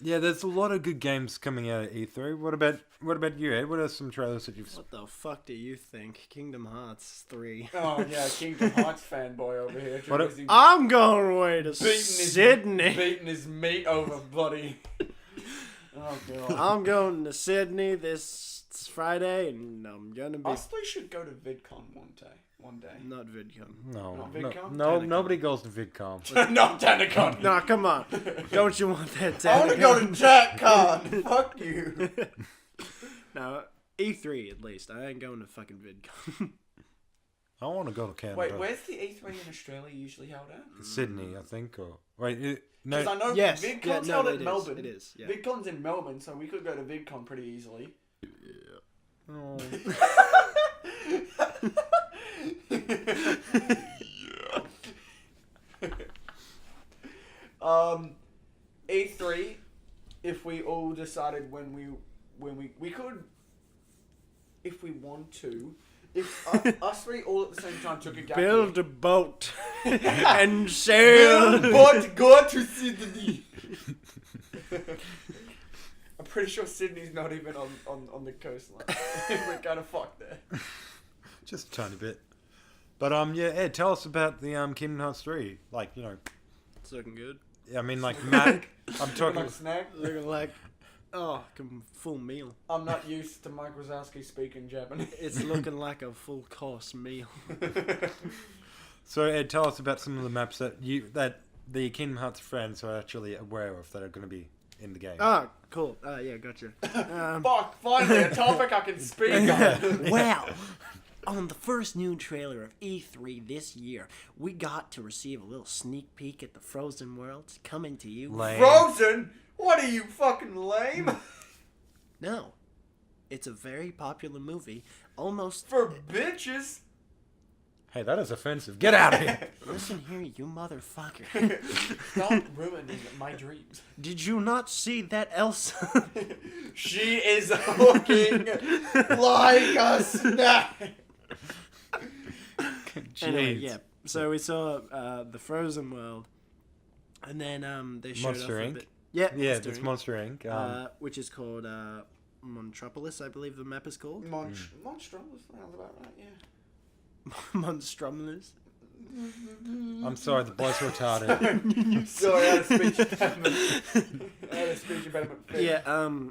[SPEAKER 3] yeah, there's a lot of good games coming out at E3. What about you, Ed? What are some trailers that you've?
[SPEAKER 1] What the fuck do you think? Kingdom Hearts 3.
[SPEAKER 2] Oh yeah, Kingdom Hearts fanboy over here. Too
[SPEAKER 3] What a-
[SPEAKER 2] busy
[SPEAKER 1] I'm going away to
[SPEAKER 2] beating
[SPEAKER 1] Sydney.
[SPEAKER 2] beating his meat over, buddy. Oh god.
[SPEAKER 1] I'm going to Sydney this Friday, and I'm gonna be
[SPEAKER 2] Us three should go to VidCon one day.
[SPEAKER 1] not VidCon.
[SPEAKER 3] No,
[SPEAKER 2] Not
[SPEAKER 3] no,
[SPEAKER 2] VidCon?
[SPEAKER 3] no, nobody goes to VidCon.
[SPEAKER 2] Not Tanacon.
[SPEAKER 1] Nah, come on. Don't you want that?
[SPEAKER 2] I want to go to JackCon. Fuck you.
[SPEAKER 1] No, E3 at least. I ain't going to fucking VidCon.
[SPEAKER 3] I want to go to Canada.
[SPEAKER 2] Wait, where's the E3 in Australia usually held at?
[SPEAKER 3] Sydney, I think. Or wait, no.
[SPEAKER 2] Because I know
[SPEAKER 1] Yes,
[SPEAKER 2] VidCon's
[SPEAKER 1] yeah, no,
[SPEAKER 2] held
[SPEAKER 1] it
[SPEAKER 2] at
[SPEAKER 1] is,
[SPEAKER 2] Melbourne.
[SPEAKER 1] it is, yeah.
[SPEAKER 2] VidCon's in Melbourne, so we could go to VidCon pretty easily.
[SPEAKER 3] Oh.
[SPEAKER 2] E3, if we all decided when we could, if we want to, if us three all at the same time took a gap
[SPEAKER 1] Build a boat and sail.
[SPEAKER 2] but go to Sydney. I'm pretty sure Sydney's not even on the coastline. We're kind of fucked there.
[SPEAKER 3] Just a tiny bit. But yeah, Ed, tell us about the Kingdom Hearts 3. Like, you know,
[SPEAKER 1] It's looking good.
[SPEAKER 3] I mean, like, Mac. I'm talking.
[SPEAKER 2] Like a snack.
[SPEAKER 1] Looking like, oh, full meal.
[SPEAKER 2] I'm not used to Mike Wazowski speaking Japanese.
[SPEAKER 1] It's looking like a full course meal.
[SPEAKER 3] So, Ed, tell us about some of the maps that the Kingdom Hearts friends are actually aware of that are going to be in the game.
[SPEAKER 1] Oh, cool. Yeah, gotcha.
[SPEAKER 2] Fuck, finally a topic I can speak on.
[SPEAKER 1] Wow. On the first new trailer of E3 this year, we got to receive a little sneak peek at the Frozen worlds coming to you.
[SPEAKER 3] Lame.
[SPEAKER 2] Frozen? What are you, fucking lame?
[SPEAKER 1] No. It's a very popular movie. Almost...
[SPEAKER 2] For bitches?
[SPEAKER 3] Hey, that is offensive. Get out of here.
[SPEAKER 1] Listen here, you motherfucker.
[SPEAKER 2] Stop ruining my dreams.
[SPEAKER 1] Did you not see that Elsa?
[SPEAKER 2] She is looking like a snack.
[SPEAKER 1] Anyway,
[SPEAKER 3] Jeez.
[SPEAKER 1] yeah. So we saw the Frozen world, and then they showed
[SPEAKER 3] Monster
[SPEAKER 1] off a
[SPEAKER 3] Inc.
[SPEAKER 1] bit. Yeah,
[SPEAKER 3] Yeah, it's Monster Inc.
[SPEAKER 1] which is called Monstropolis, I believe the map is called.
[SPEAKER 2] Monstrum sounds about right, yeah.
[SPEAKER 1] Monstromulus.
[SPEAKER 3] I'm sorry, the boys are retarded.
[SPEAKER 2] Sorry, I had a speech impediment.
[SPEAKER 1] Yeah,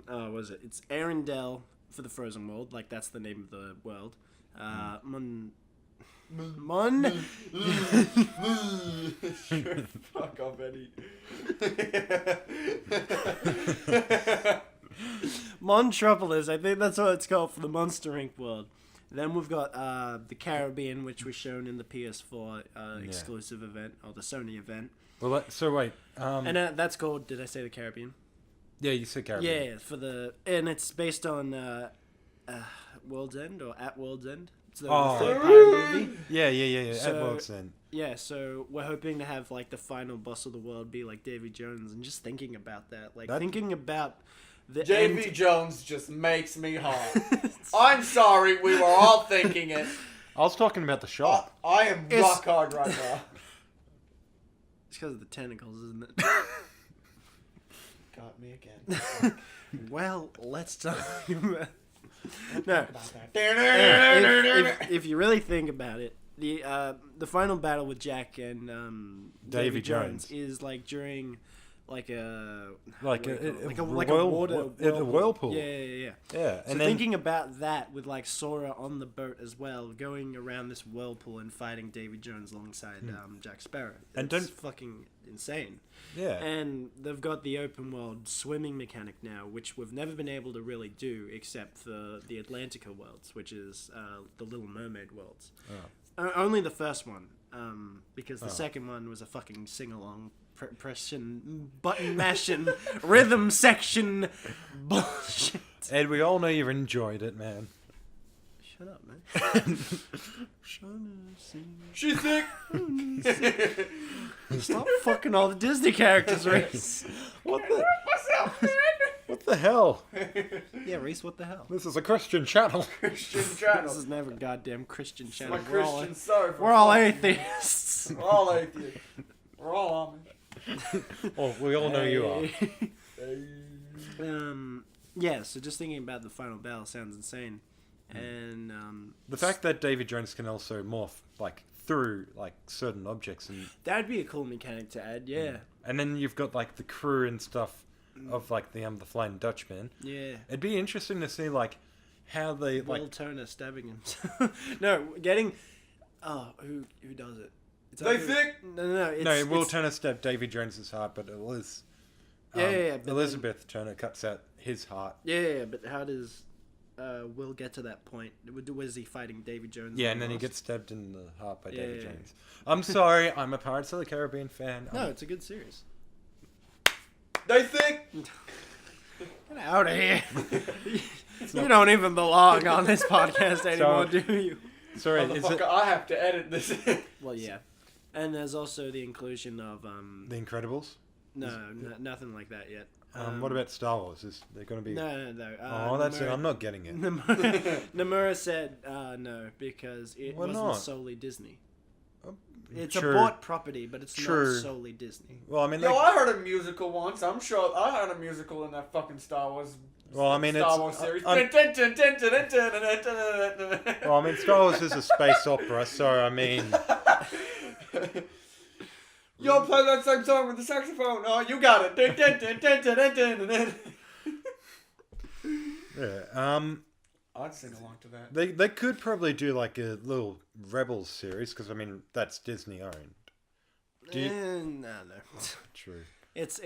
[SPEAKER 1] what was it? It's Arendelle for the Frozen world, like that's the name of the world.
[SPEAKER 2] Fuck off, Eddie.
[SPEAKER 1] Monstropolis, I think that's what it's called for the Monster Inc. world. Then we've got the Caribbean, which was shown in the PS4 exclusive event, or the Sony event.
[SPEAKER 3] Well, so wait.
[SPEAKER 1] And that's called, did I say the Caribbean?
[SPEAKER 3] Yeah, you said Caribbean.
[SPEAKER 1] Yeah, and it's based on World's End, or At World's End. It's the
[SPEAKER 3] Oh.
[SPEAKER 1] third pirate movie.
[SPEAKER 3] Yeah.
[SPEAKER 1] So-
[SPEAKER 3] At World's End.
[SPEAKER 1] Yeah, so we're hoping to have, like, the final boss of the world be, like, Davy Jones, and just thinking about that. Like, thinking about the
[SPEAKER 2] Davy
[SPEAKER 1] end...
[SPEAKER 2] Jones just makes me hard. I'm sorry, we were all thinking it.
[SPEAKER 3] I was talking about the shop.
[SPEAKER 2] I am rock hard right now.
[SPEAKER 1] It's because of the tentacles, isn't it?
[SPEAKER 2] Got me again.
[SPEAKER 1] Well, let's talk about... No.
[SPEAKER 2] About that.
[SPEAKER 1] If you really think about it, the final battle with Jack and
[SPEAKER 3] Davy Jones
[SPEAKER 1] is like during like a
[SPEAKER 3] whirlpool.
[SPEAKER 1] Yeah.
[SPEAKER 3] Yeah,
[SPEAKER 1] So
[SPEAKER 3] and then
[SPEAKER 1] thinking about that with like Sora on the boat as well, going around this whirlpool and fighting Davy Jones alongside Jack Sparrow,
[SPEAKER 3] And
[SPEAKER 1] it's fucking insane.
[SPEAKER 3] yeah,
[SPEAKER 1] And they've got the open world swimming mechanic now, which we've never been able to really do except for the Atlantica worlds, which is the Little Mermaid worlds. Only the first one, because the second one was a fucking sing-along, button mashing, rhythm section bullshit.
[SPEAKER 3] Ed, we all know you've enjoyed it, man.
[SPEAKER 1] Shut up, man.
[SPEAKER 2] She's sick.
[SPEAKER 1] Stop fucking all the Disney characters, Rhys.
[SPEAKER 3] What the hell?
[SPEAKER 1] Yeah, Rhys, what the hell?
[SPEAKER 3] This is a Christian channel.
[SPEAKER 2] Christian
[SPEAKER 1] This
[SPEAKER 2] channel.
[SPEAKER 1] is never a goddamn Christian channel.
[SPEAKER 2] My Christian soul.
[SPEAKER 1] We're all atheists.
[SPEAKER 2] We're all atheists. We're all
[SPEAKER 3] Oh, we all know you are.
[SPEAKER 2] Amish.
[SPEAKER 1] Yeah, so just thinking about the final battle sounds insane. And
[SPEAKER 3] The fact that Davy Jones can also morph like through like certain objects, and
[SPEAKER 1] that'd be a cool mechanic to add, yeah.
[SPEAKER 3] and then you've got like the crew and stuff of like the Flying Dutchman.
[SPEAKER 1] Yeah.
[SPEAKER 3] It'd be interesting to see like how they
[SPEAKER 1] Will
[SPEAKER 3] like.
[SPEAKER 1] Turner stabbing him. No, getting who does it? It's
[SPEAKER 2] They
[SPEAKER 1] either-
[SPEAKER 2] think-
[SPEAKER 1] No, it's,
[SPEAKER 3] No, Will
[SPEAKER 1] it's,
[SPEAKER 3] Turner stabbed Davy Jones's heart, but Liz.
[SPEAKER 1] Yeah, but
[SPEAKER 3] Elizabeth Turner cuts out his heart.
[SPEAKER 1] Yeah, but how does Will get to that point? Was he fighting Davy Jones?
[SPEAKER 3] Yeah, and then he
[SPEAKER 1] last?
[SPEAKER 3] gets stabbed in the heart by Davy
[SPEAKER 1] Yeah.
[SPEAKER 3] Jones. I'm sorry, I'm a Pirates of the Caribbean fan.
[SPEAKER 1] No, it's a good series.
[SPEAKER 2] They think.
[SPEAKER 1] Get out of here. You don't even belong on this podcast anymore, do you?
[SPEAKER 3] Sorry, is it
[SPEAKER 2] Motherfucker, I have to edit this.
[SPEAKER 1] Well, yeah. And there's also the inclusion of
[SPEAKER 3] The Incredibles?
[SPEAKER 1] nothing like that yet.
[SPEAKER 3] What about Star Wars? Is there going to be?
[SPEAKER 1] No.
[SPEAKER 3] Oh, that's it. I'm not getting it.
[SPEAKER 1] Nomura said no because it
[SPEAKER 3] Why
[SPEAKER 1] wasn't
[SPEAKER 3] not?
[SPEAKER 1] solely Disney. It's
[SPEAKER 3] True.
[SPEAKER 1] a bought property, but it's
[SPEAKER 3] True.
[SPEAKER 1] not solely Disney.
[SPEAKER 3] Well, I mean,
[SPEAKER 2] Yo,
[SPEAKER 3] like,
[SPEAKER 2] I heard a musical once. I'm sure I heard a musical in that fucking Star Wars.
[SPEAKER 3] Well, I mean,
[SPEAKER 2] Star
[SPEAKER 3] it's-
[SPEAKER 2] Wars series.
[SPEAKER 3] well, I mean, Star Wars is a space opera, so I mean,
[SPEAKER 2] You'll play that same song with the saxophone. Oh, you got it. Dun, dun, dun, dun, dun, dun, dun, dun.
[SPEAKER 3] Yeah.
[SPEAKER 2] I'd sing along to that.
[SPEAKER 3] They could probably do like a little Rebels series because I mean that's Disney owned.
[SPEAKER 1] No.
[SPEAKER 3] True.
[SPEAKER 1] It's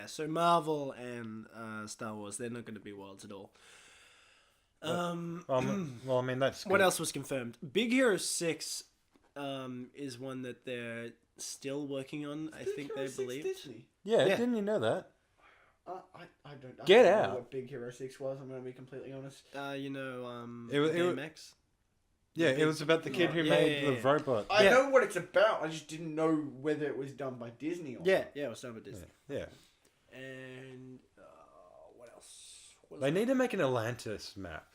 [SPEAKER 1] so Marvel and Star Wars, they're not going to be worlds at all.
[SPEAKER 3] Well, I mean that's good.
[SPEAKER 1] What else was confirmed? Big Hero 6 is one that they're still working on. I think they believe.
[SPEAKER 2] Disney.
[SPEAKER 3] Yeah,
[SPEAKER 1] Yeah.
[SPEAKER 3] didn't you know that?
[SPEAKER 2] I don't
[SPEAKER 3] Get
[SPEAKER 2] know
[SPEAKER 3] out.
[SPEAKER 2] what Big Hero 6 was, I'm going to be completely honest.
[SPEAKER 1] BMX.
[SPEAKER 3] Yeah, it was about the kid who
[SPEAKER 1] Yeah,
[SPEAKER 3] made
[SPEAKER 1] yeah,
[SPEAKER 3] the
[SPEAKER 1] yeah.
[SPEAKER 3] robot.
[SPEAKER 2] I
[SPEAKER 1] Yeah.
[SPEAKER 2] know what it's about, I just didn't know whether it was done by Disney or
[SPEAKER 1] Yeah, it was done with Disney.
[SPEAKER 3] Yeah.
[SPEAKER 1] And what else?
[SPEAKER 3] They need to make an Atlantis map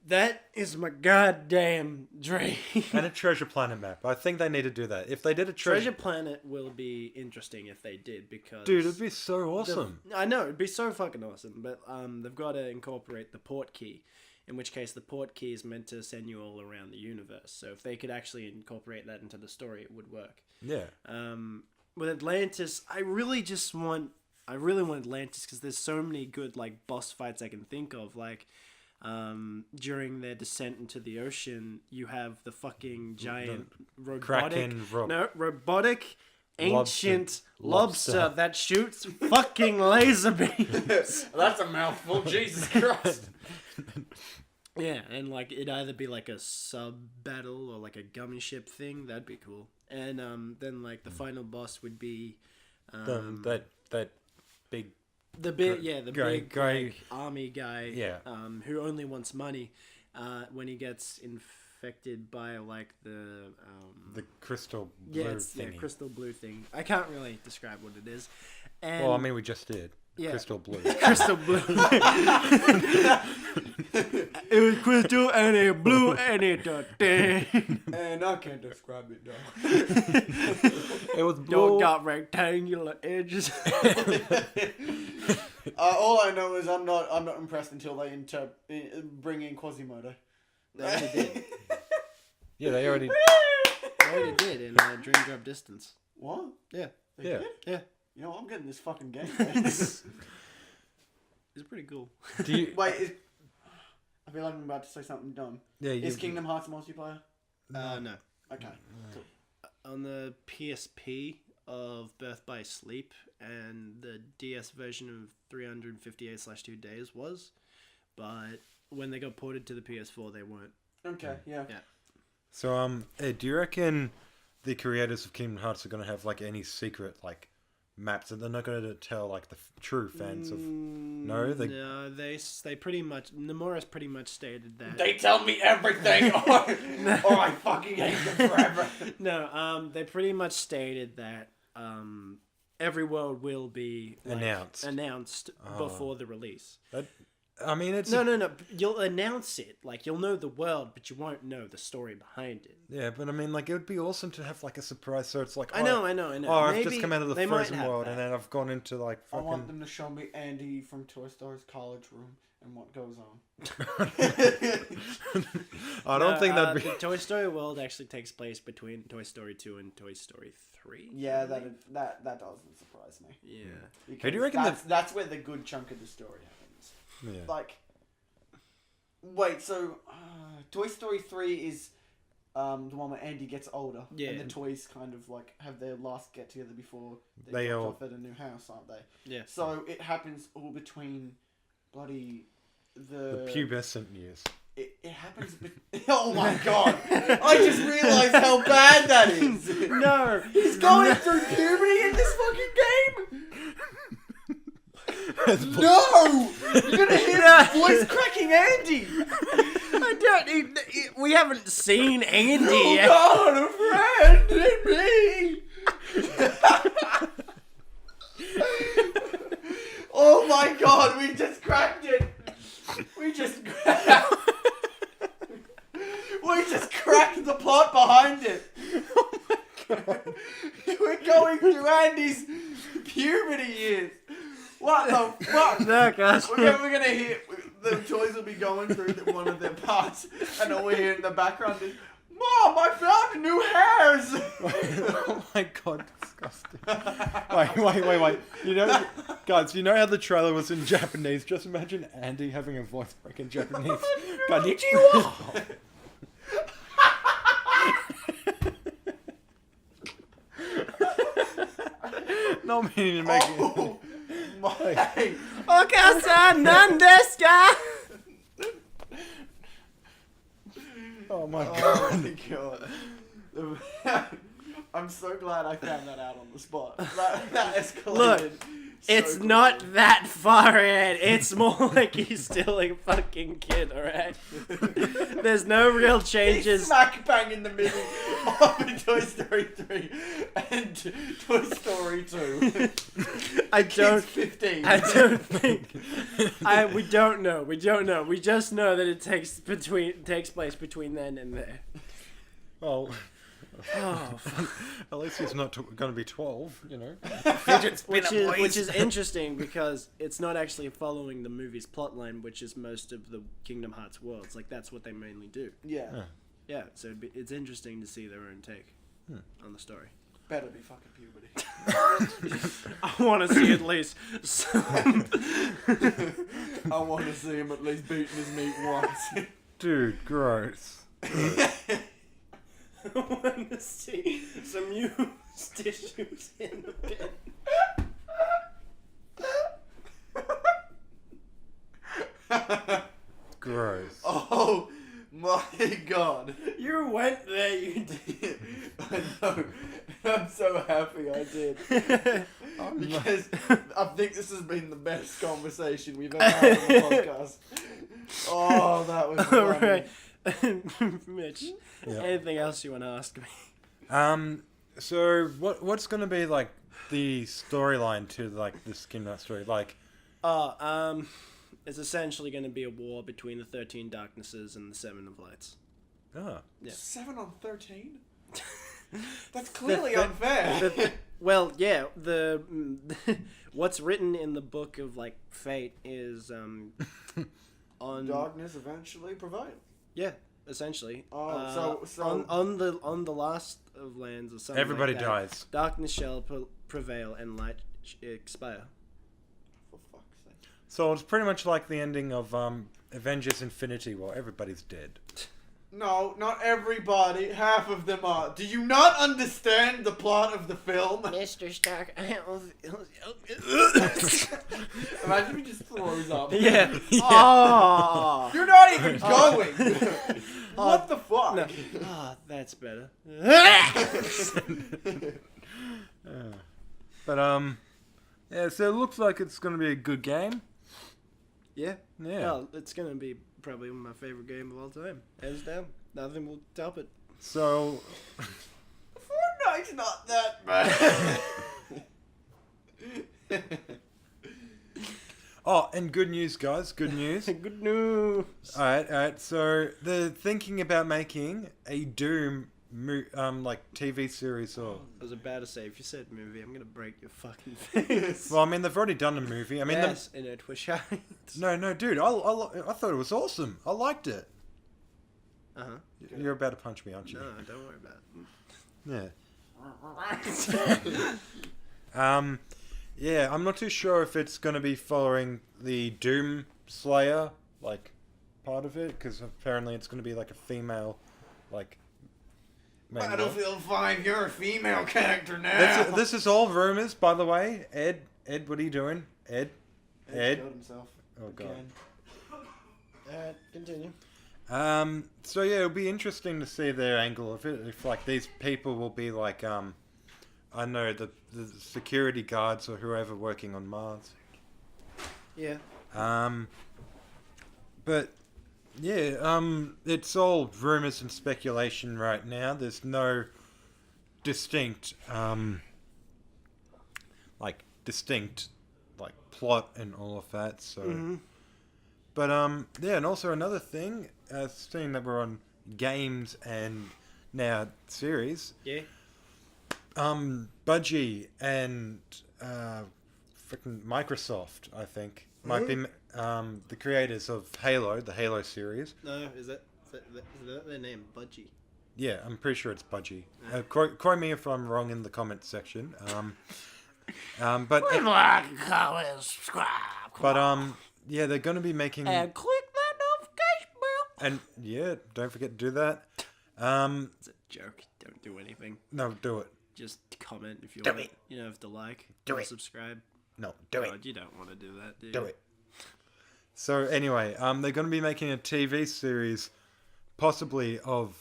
[SPEAKER 1] That is my goddamn dream.
[SPEAKER 3] and a Treasure Planet map. I think they need to do that. If they did a
[SPEAKER 1] Treasure Planet will be interesting if they did, because
[SPEAKER 3] dude, it'd be so awesome.
[SPEAKER 1] I know, it'd be so fucking awesome, but they've got to incorporate the port key, in which case the port key is meant to send you all around the universe. So if they could actually incorporate that into the story, it would work.
[SPEAKER 3] Yeah.
[SPEAKER 1] With Atlantis, I really want Atlantis because there's so many good like boss fights I can think of. Like during their descent into the ocean, you have the fucking giant robotic ancient lobster that shoots fucking laser beams.
[SPEAKER 2] That's a mouthful, Jesus Christ.
[SPEAKER 1] Yeah, and like it'd either be like a sub battle or like a gummy ship thing. That'd be cool. And then like the final boss would be
[SPEAKER 3] that big
[SPEAKER 1] the big big
[SPEAKER 3] guy.
[SPEAKER 1] like, army guy.
[SPEAKER 3] Yeah.
[SPEAKER 1] Who only wants money. When he gets infected by like the
[SPEAKER 3] crystal blue thingy.
[SPEAKER 1] crystal blue thing. I can't really describe what it is. And
[SPEAKER 3] Well, I mean, we just did.
[SPEAKER 1] Yeah.
[SPEAKER 3] Crystal blue.
[SPEAKER 1] crystal blue. It was crystal and it blue and it
[SPEAKER 2] And I can't describe it, though.
[SPEAKER 3] It was
[SPEAKER 1] Y'all
[SPEAKER 3] blue.
[SPEAKER 1] got rectangular edges.
[SPEAKER 2] All I know is I'm not impressed until they bring in Quasimodo.
[SPEAKER 1] They already did.
[SPEAKER 3] Yeah, they already.
[SPEAKER 1] They already did in Dream Drop Distance.
[SPEAKER 2] What?
[SPEAKER 1] Yeah.
[SPEAKER 2] They
[SPEAKER 3] Yeah.
[SPEAKER 2] did?
[SPEAKER 1] Yeah.
[SPEAKER 2] You know, I'm getting this fucking game.
[SPEAKER 1] It's pretty cool.
[SPEAKER 3] Do you?
[SPEAKER 2] Wait, I feel like I'm about to say something dumb.
[SPEAKER 3] Yeah.
[SPEAKER 2] Is Kingdom Hearts multiplayer?
[SPEAKER 1] No.
[SPEAKER 2] Okay. Cool.
[SPEAKER 1] On the PSP of Birth by Sleep and the DS version of 358/2 Days was, but when they got ported to the PS4, they weren't.
[SPEAKER 2] Okay, yeah.
[SPEAKER 3] So, Ed, do you reckon the creators of Kingdom Hearts are going to have like any secret like maps that they're not going to tell like the true fans of? No,
[SPEAKER 1] they pretty much Nomura's pretty much stated that.
[SPEAKER 2] They tell me everything, or I fucking hate them forever.
[SPEAKER 1] No, they pretty much stated that every world will be like, announced before the release.
[SPEAKER 3] I mean, it's
[SPEAKER 1] No. You'll announce it, like you'll know the world, but you won't know the story behind it.
[SPEAKER 3] Yeah, but I mean, like, it would be awesome to have like a surprise. So it's like,
[SPEAKER 1] I know.
[SPEAKER 3] Oh, I've just come out of the frozen world, and then I've gone into like
[SPEAKER 2] I
[SPEAKER 3] fucking.
[SPEAKER 2] want them to show me Andy from Toy Story's college room and what goes on.
[SPEAKER 3] I don't think that'd be.
[SPEAKER 1] The Toy Story world actually takes place between Toy Story 2 and Toy Story 3.
[SPEAKER 2] Yeah, that doesn't surprise me.
[SPEAKER 1] Yeah.
[SPEAKER 2] Because
[SPEAKER 3] Hey, do you reckon
[SPEAKER 2] that's where the good chunk of the story happens.
[SPEAKER 3] Yeah.
[SPEAKER 2] Like, wait, so Toy Story 3 is the one where Andy gets older, and the toys kind of like have their last get together before they drop off at a new house, aren't they?
[SPEAKER 1] Yeah.
[SPEAKER 2] So it happens all between bloody
[SPEAKER 3] The pubescent years.
[SPEAKER 2] It happens. Oh my god! I just realised how bad that is.
[SPEAKER 1] No,
[SPEAKER 2] he's going through puberty in this fucking game. No! You're gonna hear voice cracking Andy!
[SPEAKER 1] I don't. We haven't seen Andy
[SPEAKER 2] Oh
[SPEAKER 1] yet.
[SPEAKER 2] god, a friend in me! Oh my god, we just cracked it! We just cracked the plot behind it! Oh my god. We're going through Andy's puberty years! What the fuck?
[SPEAKER 1] No, gosh.
[SPEAKER 2] We're gonna hear the toys will be going through one of their parts, and all we hear in the background is, "Mom, I found new hairs."
[SPEAKER 3] Oh my god! disgusting. Wait. You know, guys, you know how the trailer was in Japanese? Just imagine Andy having a voice like in Japanese. Konnichiwa! Not meaning to make it.
[SPEAKER 2] My.
[SPEAKER 1] Oka-san, nan desu ka?
[SPEAKER 3] Oh my god.
[SPEAKER 2] Oh my god. I'm so glad I found that out on the spot. That escalated.
[SPEAKER 1] Look, it's
[SPEAKER 2] quickly.
[SPEAKER 1] not that far ahead. It's more like he's still a fucking kid, alright? There's no real
[SPEAKER 2] He's
[SPEAKER 1] changes.
[SPEAKER 2] smack bang in the middle of Toy Story 3 and Toy Story 2.
[SPEAKER 1] I
[SPEAKER 2] Kid's
[SPEAKER 1] don't
[SPEAKER 2] 15.
[SPEAKER 1] I don't think. We don't know. We just know that it takes place between then and there.
[SPEAKER 3] Well,
[SPEAKER 1] Oh,
[SPEAKER 3] at least he's not going to be 12, you know.
[SPEAKER 1] which is interesting because it's not actually following the movie's plotline, which is most of the Kingdom Hearts worlds. Like that's what they mainly do.
[SPEAKER 2] Yeah.
[SPEAKER 1] Yeah, so it's interesting to see their own take on the story.
[SPEAKER 2] Better be fucking puberty.
[SPEAKER 1] I want to see at least some.
[SPEAKER 2] I want to see him at least beating his meat once.
[SPEAKER 3] Dude, gross.
[SPEAKER 1] I want to see some used tissues in the bin.
[SPEAKER 3] Gross.
[SPEAKER 2] Oh my god.
[SPEAKER 1] You went there, you did.
[SPEAKER 2] I know. I'm so happy I did. Because I think this has been the best conversation we've ever had on the podcast. Oh, that was funny.
[SPEAKER 1] Alright. Mitch,
[SPEAKER 3] Yeah.
[SPEAKER 1] anything else you want to ask me?
[SPEAKER 3] So what's going to be like the storyline to like this Kingdom Hearts story? Like,
[SPEAKER 1] It's essentially going to be a war between the 13 Darknesses and the 7 of Lights.
[SPEAKER 3] oh,
[SPEAKER 1] Yeah.
[SPEAKER 2] 7 on 13? That's clearly unfair.
[SPEAKER 1] Well, yeah, what's written in the book of like fate is on
[SPEAKER 2] Darkness eventually prevail.
[SPEAKER 1] yeah, essentially.
[SPEAKER 2] Oh, so
[SPEAKER 1] on the last of lands or something.
[SPEAKER 3] everybody
[SPEAKER 1] like that,
[SPEAKER 3] dies.
[SPEAKER 1] Darkness shall prevail and light expire.
[SPEAKER 2] for fuck's sake.
[SPEAKER 3] So it's pretty much like the ending of Avengers Infinity War. Everybody's dead.
[SPEAKER 2] No, not everybody. Half of them are. Do you not understand the plot of the film?
[SPEAKER 1] Mr. Stark.
[SPEAKER 2] Imagine if he just throws up.
[SPEAKER 1] Yeah. Oh.
[SPEAKER 2] You're not even going. What the fuck?
[SPEAKER 1] No. Ah, that's better.
[SPEAKER 3] But yeah. So it looks like it's going to be a good game.
[SPEAKER 1] Yeah.
[SPEAKER 3] Yeah.
[SPEAKER 1] Well, it's gonna be probably my favorite game of all time. Hands down. Nothing will top it.
[SPEAKER 3] So
[SPEAKER 2] Fortnite's not that bad.
[SPEAKER 3] oh, and good news, guys. Good news.
[SPEAKER 1] Good news.
[SPEAKER 3] All right. So they're thinking about making a Doom, like TV series or.
[SPEAKER 1] I was about to say, if you said movie, I'm gonna break your fucking face.
[SPEAKER 3] Well, I mean, they've already done a movie. I mean,
[SPEAKER 1] yes, and it was shite.
[SPEAKER 3] no, dude. I thought it was awesome. I liked it.
[SPEAKER 1] Uh huh.
[SPEAKER 3] You're about to punch me, aren't you?
[SPEAKER 1] No, don't worry about
[SPEAKER 3] Yeah. Yeah. I'm not too sure if it's gonna be following the Doom Slayer like part of it, because apparently it's gonna be like a female, like. main role.
[SPEAKER 2] Battlefield 5, you're a female character now.
[SPEAKER 3] This is all rumors, by the way. Ed, what are you doing? Ed.
[SPEAKER 2] Killed himself.
[SPEAKER 3] Oh god.
[SPEAKER 2] Again.
[SPEAKER 1] Alright, continue.
[SPEAKER 3] So yeah, it'll be interesting to see their angle of it. If like these people will be like, I know the security guards or whoever working on Mars.
[SPEAKER 1] Yeah.
[SPEAKER 3] But yeah, it's all rumors and speculation right now. There's no distinct, distinct plot and all of that. So.
[SPEAKER 1] Mm-hmm.
[SPEAKER 3] But yeah, and also another thing, seeing that we're on games and now series,
[SPEAKER 1] Yeah.
[SPEAKER 3] Bungie and freaking Microsoft, I think, might be the creators of Halo, the Halo series.
[SPEAKER 1] No, is that their name? Budgie.
[SPEAKER 3] Yeah, I'm pretty sure it's Budgie. Quote me if I'm wrong in the comments section. But yeah, they're going to be making.
[SPEAKER 1] And click that notification bell.
[SPEAKER 3] And yeah, don't forget to do that.
[SPEAKER 1] It's a joke. Don't do anything.
[SPEAKER 3] No, do it.
[SPEAKER 1] Just comment if you
[SPEAKER 3] Do
[SPEAKER 1] want.
[SPEAKER 3] it.
[SPEAKER 1] You don't have to like.
[SPEAKER 3] Do
[SPEAKER 1] or
[SPEAKER 3] it.
[SPEAKER 1] Subscribe.
[SPEAKER 3] No, do it.
[SPEAKER 1] God, you don't want to do that, do you?
[SPEAKER 3] Do it. So anyway, they're going to be making a TV series, possibly of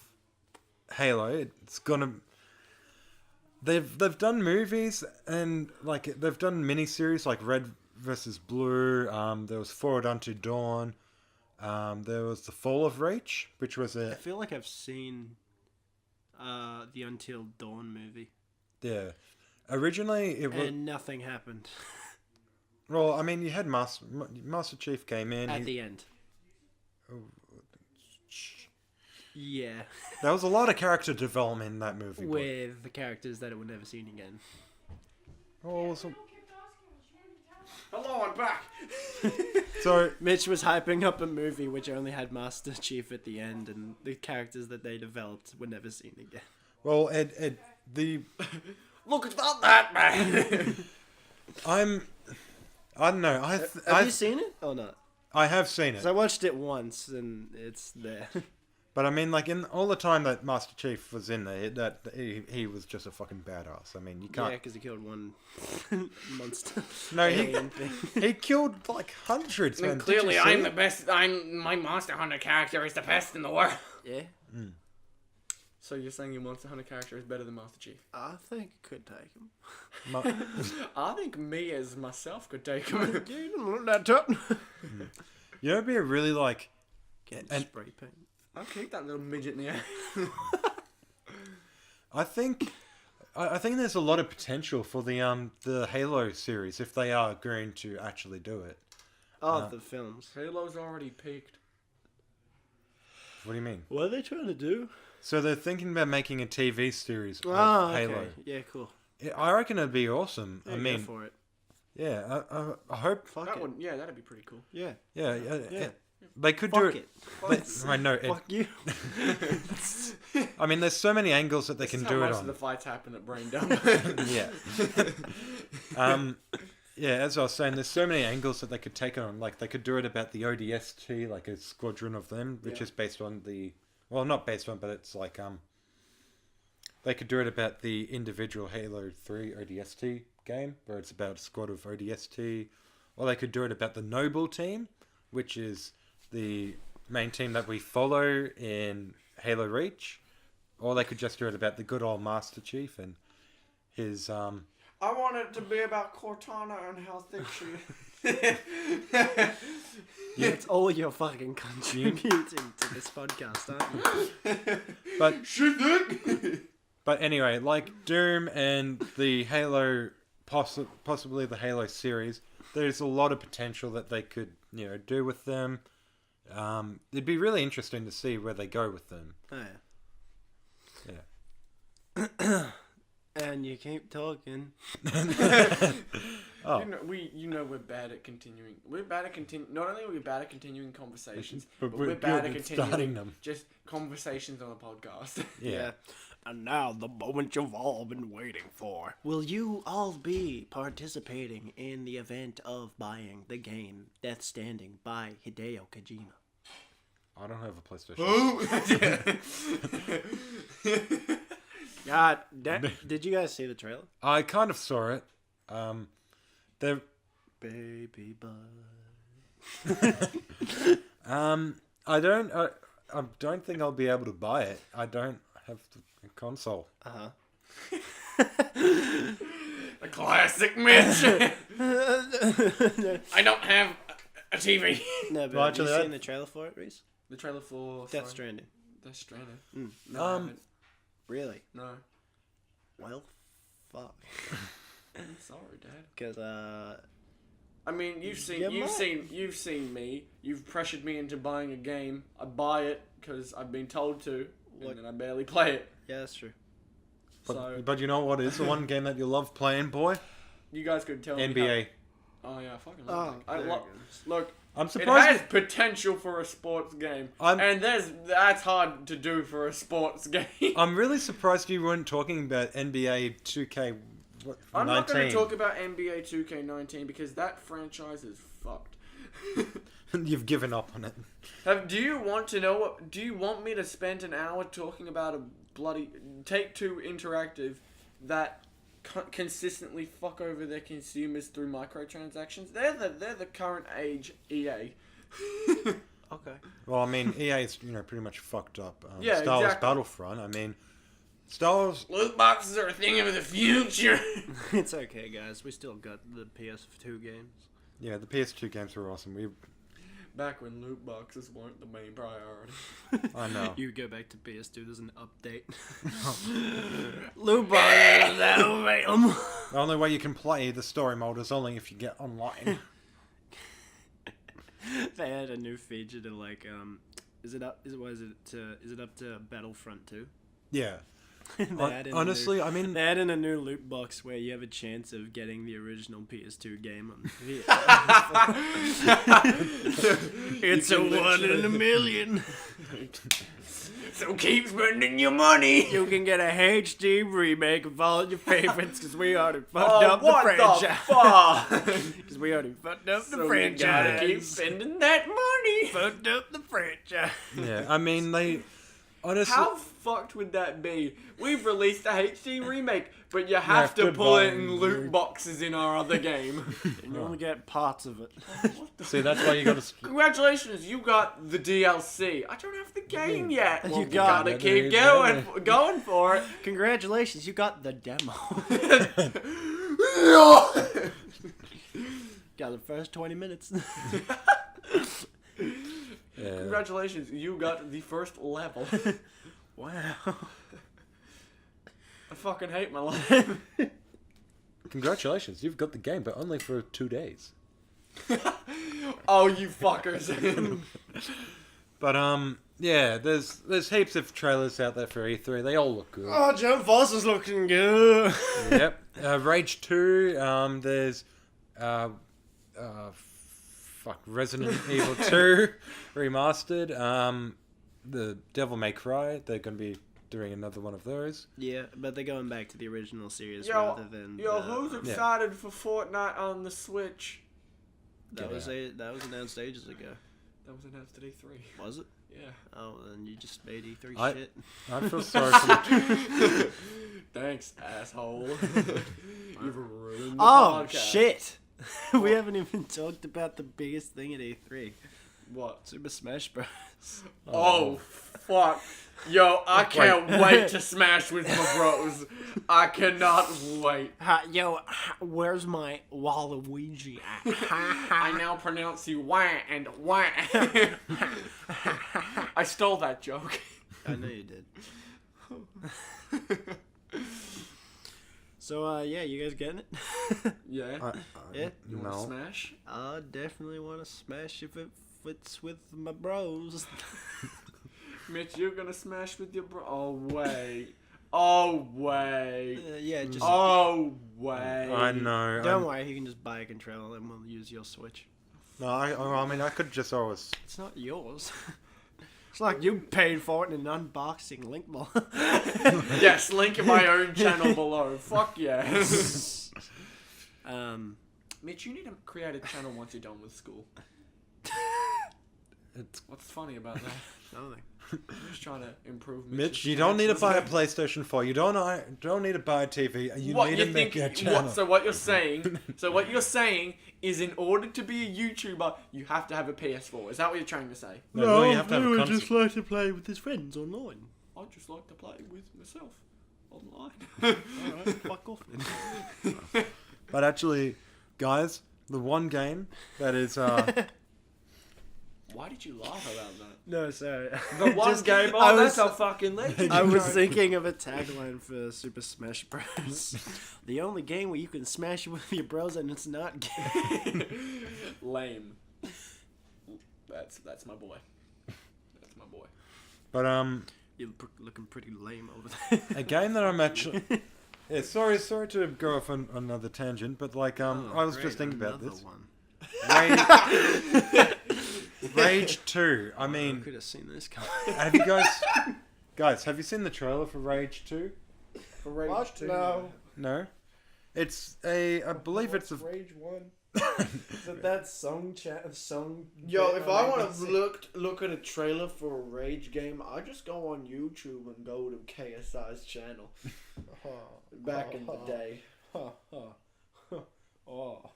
[SPEAKER 3] Halo. It's gonna. They've done movies and like they've done miniseries like Red versus Blue. There was Forward Unto Dawn. There was The Fall of Reach, which was
[SPEAKER 1] I feel like I've seen the Until Dawn movie.
[SPEAKER 3] Yeah. Originally, it was.
[SPEAKER 1] And nothing happened.
[SPEAKER 3] Well, I mean, you had Master Chief came in.
[SPEAKER 1] At the end. Yeah.
[SPEAKER 3] There was a lot of character development in that movie.
[SPEAKER 1] With the characters that it would never seen again.
[SPEAKER 3] Oh,
[SPEAKER 2] Hello, I'm back.
[SPEAKER 3] so
[SPEAKER 1] Mitch was hyping up a movie which only had Master Chief at the end, and the characters that they developed were never seen again.
[SPEAKER 3] well, Ed, the
[SPEAKER 2] Look, it's not that, man.
[SPEAKER 3] I don't know.
[SPEAKER 1] Have you seen it or not?
[SPEAKER 3] I have seen it,
[SPEAKER 1] Because I watched it once, and it's there.
[SPEAKER 3] but I mean, like in all the time that Master Chief was in there, that he was just a fucking badass. I mean, you
[SPEAKER 1] Yeah,
[SPEAKER 3] can't.
[SPEAKER 1] because he killed one monster.
[SPEAKER 3] No,
[SPEAKER 1] alien thing.
[SPEAKER 3] he killed like hundreds. Man.
[SPEAKER 2] And
[SPEAKER 3] Did you
[SPEAKER 2] clearly,
[SPEAKER 3] see
[SPEAKER 2] I'm
[SPEAKER 3] it?
[SPEAKER 2] the best. My Monster Hunter character is the best in the world.
[SPEAKER 1] Yeah,
[SPEAKER 2] So you're saying your Monster Hunter character is better than Master Chief?
[SPEAKER 1] I think it could take him.
[SPEAKER 2] I think me as myself could take him.
[SPEAKER 1] Yeah, you didn't look that tough.
[SPEAKER 3] You know, it'd be a really like.
[SPEAKER 1] Get
[SPEAKER 3] And-
[SPEAKER 1] spray paint.
[SPEAKER 2] I'll kick that little midget in the air.
[SPEAKER 3] I think there's a lot of potential for the Halo series if they are going to actually do it.
[SPEAKER 1] Oh, the films.
[SPEAKER 2] Halo's already peaked.
[SPEAKER 3] What do you mean?
[SPEAKER 1] What are they trying to do?
[SPEAKER 3] So they're thinking about making a TV series of
[SPEAKER 1] Oh,
[SPEAKER 3] Halo.
[SPEAKER 1] okay. Yeah, cool.
[SPEAKER 3] I reckon it'd be awesome.
[SPEAKER 1] Yeah,
[SPEAKER 3] I
[SPEAKER 1] go
[SPEAKER 3] mean,
[SPEAKER 1] for it.
[SPEAKER 3] yeah, I hope.
[SPEAKER 1] Fuck
[SPEAKER 2] That
[SPEAKER 1] it.
[SPEAKER 2] would, yeah, that'd be pretty cool.
[SPEAKER 1] Yeah.
[SPEAKER 3] Yeah. They could do
[SPEAKER 1] Fuck
[SPEAKER 3] it.
[SPEAKER 1] it.
[SPEAKER 3] I know.
[SPEAKER 1] Fuck you.
[SPEAKER 3] I mean, there's so many angles that they can
[SPEAKER 2] This is
[SPEAKER 3] do
[SPEAKER 2] how
[SPEAKER 3] it
[SPEAKER 2] most of the
[SPEAKER 3] on.
[SPEAKER 2] fights happen at Brain Dump.
[SPEAKER 3] Yeah. Yeah, as I was saying, there's so many angles that they could take it on. Like, they could do it about the ODST, like a squadron of them, which is based on the... Well, not based on, but it's like... They could do it about the individual Halo 3 ODST game, where it's about a squad of ODST. Or they could do it about the Noble team, which is the main team that we follow in Halo Reach. Or they could just do it about the good old Master Chief and his...
[SPEAKER 2] I want it to be about Cortana and how thick she is.
[SPEAKER 1] It's all you're fucking contributing to this podcast, aren't you?
[SPEAKER 3] But
[SPEAKER 2] She thick?
[SPEAKER 3] But anyway, like Doom and the Halo, possibly the Halo series, there's a lot of potential that they could, do with them. It'd be really interesting to see where they go with them.
[SPEAKER 1] Oh,
[SPEAKER 3] Yeah.
[SPEAKER 1] yeah. And you keep talking.
[SPEAKER 3] Oh.
[SPEAKER 2] We're bad at continuing. We're bad at Not only are we bad at continuing conversations,
[SPEAKER 3] But
[SPEAKER 2] but
[SPEAKER 3] we're
[SPEAKER 2] we're bad
[SPEAKER 3] good
[SPEAKER 2] at
[SPEAKER 3] at
[SPEAKER 2] continuing
[SPEAKER 3] starting them.
[SPEAKER 2] just conversations on a podcast.
[SPEAKER 3] Yeah.
[SPEAKER 1] And now the moment you've all been waiting for. Will you all be participating in the event of buying the game Death Stranding by Hideo Kojima?
[SPEAKER 3] I don't have a PlayStation.
[SPEAKER 1] God, did you guys see the trailer?
[SPEAKER 3] I kind of saw it. They're,
[SPEAKER 1] Baby bud.
[SPEAKER 3] I don't think I'll be able to buy it. I don't have the console.
[SPEAKER 1] Uh-huh.
[SPEAKER 2] A classic Mitch. I don't have a TV.
[SPEAKER 1] No, but
[SPEAKER 3] Well,
[SPEAKER 1] have you
[SPEAKER 3] actually,
[SPEAKER 1] seen the trailer for it, Rhys?
[SPEAKER 2] The trailer for
[SPEAKER 1] Death Stranding.
[SPEAKER 2] Death Stranding.
[SPEAKER 1] Mm.
[SPEAKER 2] No, I haven't.
[SPEAKER 1] Really?
[SPEAKER 2] No.
[SPEAKER 1] Well, fuck.
[SPEAKER 2] I'm sorry, Dad.
[SPEAKER 1] Because,
[SPEAKER 2] I mean, you've seen me. You've pressured me into buying a game. I buy it because I've been told to, and then I barely play it.
[SPEAKER 1] yeah, that's true.
[SPEAKER 3] But you know what is the one game that you love playing, boy?
[SPEAKER 2] You guys could tell me.
[SPEAKER 3] NBA.
[SPEAKER 2] Oh yeah, I fucking
[SPEAKER 1] Oh,
[SPEAKER 2] love it.
[SPEAKER 1] there it goes.
[SPEAKER 2] Look,
[SPEAKER 3] I'm
[SPEAKER 2] It
[SPEAKER 3] surprised.
[SPEAKER 2] has potential for a sports game,
[SPEAKER 3] I'm-
[SPEAKER 2] and that's hard to do for a sports game.
[SPEAKER 3] I'm really surprised you weren't talking about NBA 2K.
[SPEAKER 2] I'm not going to talk about NBA 2K19 because that franchise is fucked.
[SPEAKER 3] You've given up on it.
[SPEAKER 2] Do you want to know what? Do you want me to spend an hour talking about a bloody Take-Two Interactive that consistently fuck over their consumers through microtransactions? They're the current age EA.
[SPEAKER 1] Okay.
[SPEAKER 3] Well, I mean, EA's pretty much fucked up.
[SPEAKER 2] Yeah,
[SPEAKER 3] Star Wars
[SPEAKER 2] exactly.
[SPEAKER 3] Battlefront. I mean, Star Wars.
[SPEAKER 2] Loot boxes are a thing of the future.
[SPEAKER 1] It's okay, guys. We still got the PS2 games.
[SPEAKER 3] Yeah, the PS2 games were awesome.
[SPEAKER 2] Back when loot boxes weren't the main priority.
[SPEAKER 3] I know.
[SPEAKER 1] You go back to PS2, there's an update. Loot boxes is now available.
[SPEAKER 3] The only way you can play the story mode is only if you get online.
[SPEAKER 1] They had a new feature to is it up to Battlefront 2?
[SPEAKER 3] Yeah.
[SPEAKER 1] They added a
[SPEAKER 3] Honestly,
[SPEAKER 1] new-
[SPEAKER 3] I mean,
[SPEAKER 1] they added a new loot box where you have a chance of getting the original PS2 game on It's a 1 in a million.
[SPEAKER 2] So keep spending your money.
[SPEAKER 1] You can get a HD remake of all your favorites because we already fucked up the franchise. Because we already fucked up the
[SPEAKER 2] So we
[SPEAKER 1] franchise.
[SPEAKER 2] gotta keep spending that money.
[SPEAKER 1] Fucked up the franchise.
[SPEAKER 3] yeah. I mean, they honestly.
[SPEAKER 2] How fucked would that be? We've released a HD remake, but you have to pull
[SPEAKER 3] buy
[SPEAKER 2] it in loot boxes in our other game.
[SPEAKER 1] And you only get parts of it.
[SPEAKER 3] See, that's why you got to.
[SPEAKER 2] Congratulations, you got the DLC. I don't have the game yet. Well,
[SPEAKER 1] You
[SPEAKER 2] you
[SPEAKER 1] got
[SPEAKER 2] gotta
[SPEAKER 3] it.
[SPEAKER 2] keep
[SPEAKER 3] Yeah.
[SPEAKER 2] going for it.
[SPEAKER 1] Congratulations, you got the demo. Got the first 20 minutes.
[SPEAKER 3] Yeah.
[SPEAKER 2] Congratulations, you got the first level.
[SPEAKER 1] Wow.
[SPEAKER 2] I fucking hate my life.
[SPEAKER 3] Congratulations, you've got the game, but only for 2 days.
[SPEAKER 2] Oh, you fuckers.
[SPEAKER 3] But yeah, there's heaps of trailers out there for E3. They all look good.
[SPEAKER 1] Oh, Jump Force is looking good.
[SPEAKER 3] Yep. Rage 2. There's Resident Evil 2 remastered. The Devil May Cry. They're gonna be doing another one of those.
[SPEAKER 1] Yeah, but they're going back to the original series
[SPEAKER 2] Yo,
[SPEAKER 1] rather than.
[SPEAKER 2] who's excited for Fortnite on the Switch?
[SPEAKER 1] That was announced ages ago.
[SPEAKER 2] That was announced at E3.
[SPEAKER 1] Was it?
[SPEAKER 2] Yeah.
[SPEAKER 1] Oh, then you just made E3
[SPEAKER 3] I-
[SPEAKER 1] shit.
[SPEAKER 3] I feel sorry for the
[SPEAKER 2] Thanks, asshole. You've ruined the
[SPEAKER 1] Oh
[SPEAKER 2] podcast.
[SPEAKER 1] shit! We haven't even talked about the biggest thing at E3.
[SPEAKER 2] What?
[SPEAKER 1] Super Smash Bros.
[SPEAKER 2] Oh, fuck. Yo, I can't wait to smash with my bros. I cannot wait.
[SPEAKER 1] Where's my Waluigi at?
[SPEAKER 2] I now pronounce you wah and wah. I stole that joke.
[SPEAKER 1] I know you did. So, yeah, you guys getting it?
[SPEAKER 2] Yeah.
[SPEAKER 1] Yeah?
[SPEAKER 2] You want to
[SPEAKER 3] No.
[SPEAKER 2] smash?
[SPEAKER 1] I definitely want to smash if it fits with my bros.
[SPEAKER 2] Mitch, you're gonna smash with your bro. Oh, wait. Oh, wait.
[SPEAKER 1] Yeah, just
[SPEAKER 2] Oh, wait.
[SPEAKER 3] I know.
[SPEAKER 1] don't worry. You can just buy a controller and we'll use your Switch.
[SPEAKER 3] No, I mean, I could just always.
[SPEAKER 1] It's not yours. It's like you paid for it in an unboxing link below.
[SPEAKER 2] Yes, link in my own channel below. Fuck yes. Mitch, you need to create a channel once you're done with school. What's funny about that?
[SPEAKER 1] Nothing.
[SPEAKER 2] I'm just trying to improve Mitch's
[SPEAKER 3] Mitch, you don't need to buy a
[SPEAKER 2] chances.
[SPEAKER 3] PlayStation 4. You don't need to buy a TV. You
[SPEAKER 2] What
[SPEAKER 3] need
[SPEAKER 2] you
[SPEAKER 3] to make
[SPEAKER 2] think?
[SPEAKER 3] a channel.
[SPEAKER 2] So what you're saying is, in order to be a YouTuber, you have to have a PS4. Is that what you're trying to say?
[SPEAKER 3] No, you have to have a console.
[SPEAKER 1] just like to play with his friends online.
[SPEAKER 2] I just like to play with myself online.
[SPEAKER 1] Alright, fuck off then.
[SPEAKER 3] But actually, guys, the one game that is
[SPEAKER 2] Why did you laugh about that?
[SPEAKER 1] No, sorry.
[SPEAKER 2] The one
[SPEAKER 1] Just-
[SPEAKER 2] game.
[SPEAKER 1] I
[SPEAKER 2] Oh,
[SPEAKER 1] was-
[SPEAKER 2] that's a fucking legend.
[SPEAKER 1] I was thinking of a tagline for Super Smash Bros. The only game where you can smash it with your bros and it's not gay.
[SPEAKER 2] Lame. That's my boy. That's my boy.
[SPEAKER 3] but
[SPEAKER 1] You're looking pretty lame over there.
[SPEAKER 3] a game that I'm actually. Yeah, sorry to go off on another tangent, but like I was just thinking about
[SPEAKER 1] Another
[SPEAKER 3] this.
[SPEAKER 1] one.
[SPEAKER 3] Rage 2. I
[SPEAKER 1] I
[SPEAKER 3] mean,
[SPEAKER 1] could have seen this coming.
[SPEAKER 3] have you guys, have you seen the trailer for Rage 2?
[SPEAKER 2] For Rage
[SPEAKER 4] What?
[SPEAKER 2] 2.
[SPEAKER 4] No.
[SPEAKER 3] No? It's I believe it's a...
[SPEAKER 4] Rage 1.
[SPEAKER 1] Is it that song song?
[SPEAKER 4] Yo,
[SPEAKER 1] bit
[SPEAKER 4] if
[SPEAKER 1] on
[SPEAKER 4] I want
[SPEAKER 1] ABC?
[SPEAKER 4] to look at a trailer for a Rage game, I just go on YouTube and go to KSI's channel. Back in the day.
[SPEAKER 1] Oh.
[SPEAKER 2] Whoa.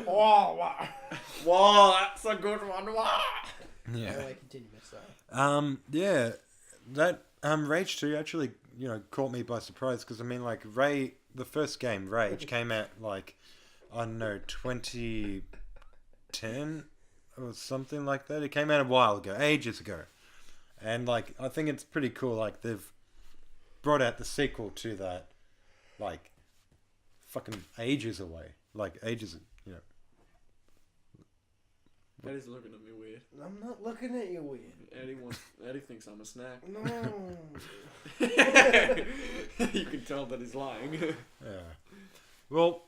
[SPEAKER 4] Oh,
[SPEAKER 2] Whoa, that's a good one. Wow.
[SPEAKER 3] Yeah.
[SPEAKER 4] continue, Mr.
[SPEAKER 3] Yeah, that Rage 2 actually, caught me by surprise because I mean, like, the first game, Rage, came out like, I don't know, 2010 or something like that. It came out a while ago, ages ago, and like, I think it's pretty cool. Like, they've brought out the sequel to that, like, fucking ages away, like ages,
[SPEAKER 2] Eddie's looking at me weird.
[SPEAKER 4] I'm not looking at you weird.
[SPEAKER 2] Eddie thinks I'm a snack.
[SPEAKER 4] No.
[SPEAKER 2] You can tell that he's lying.
[SPEAKER 3] Yeah. Well,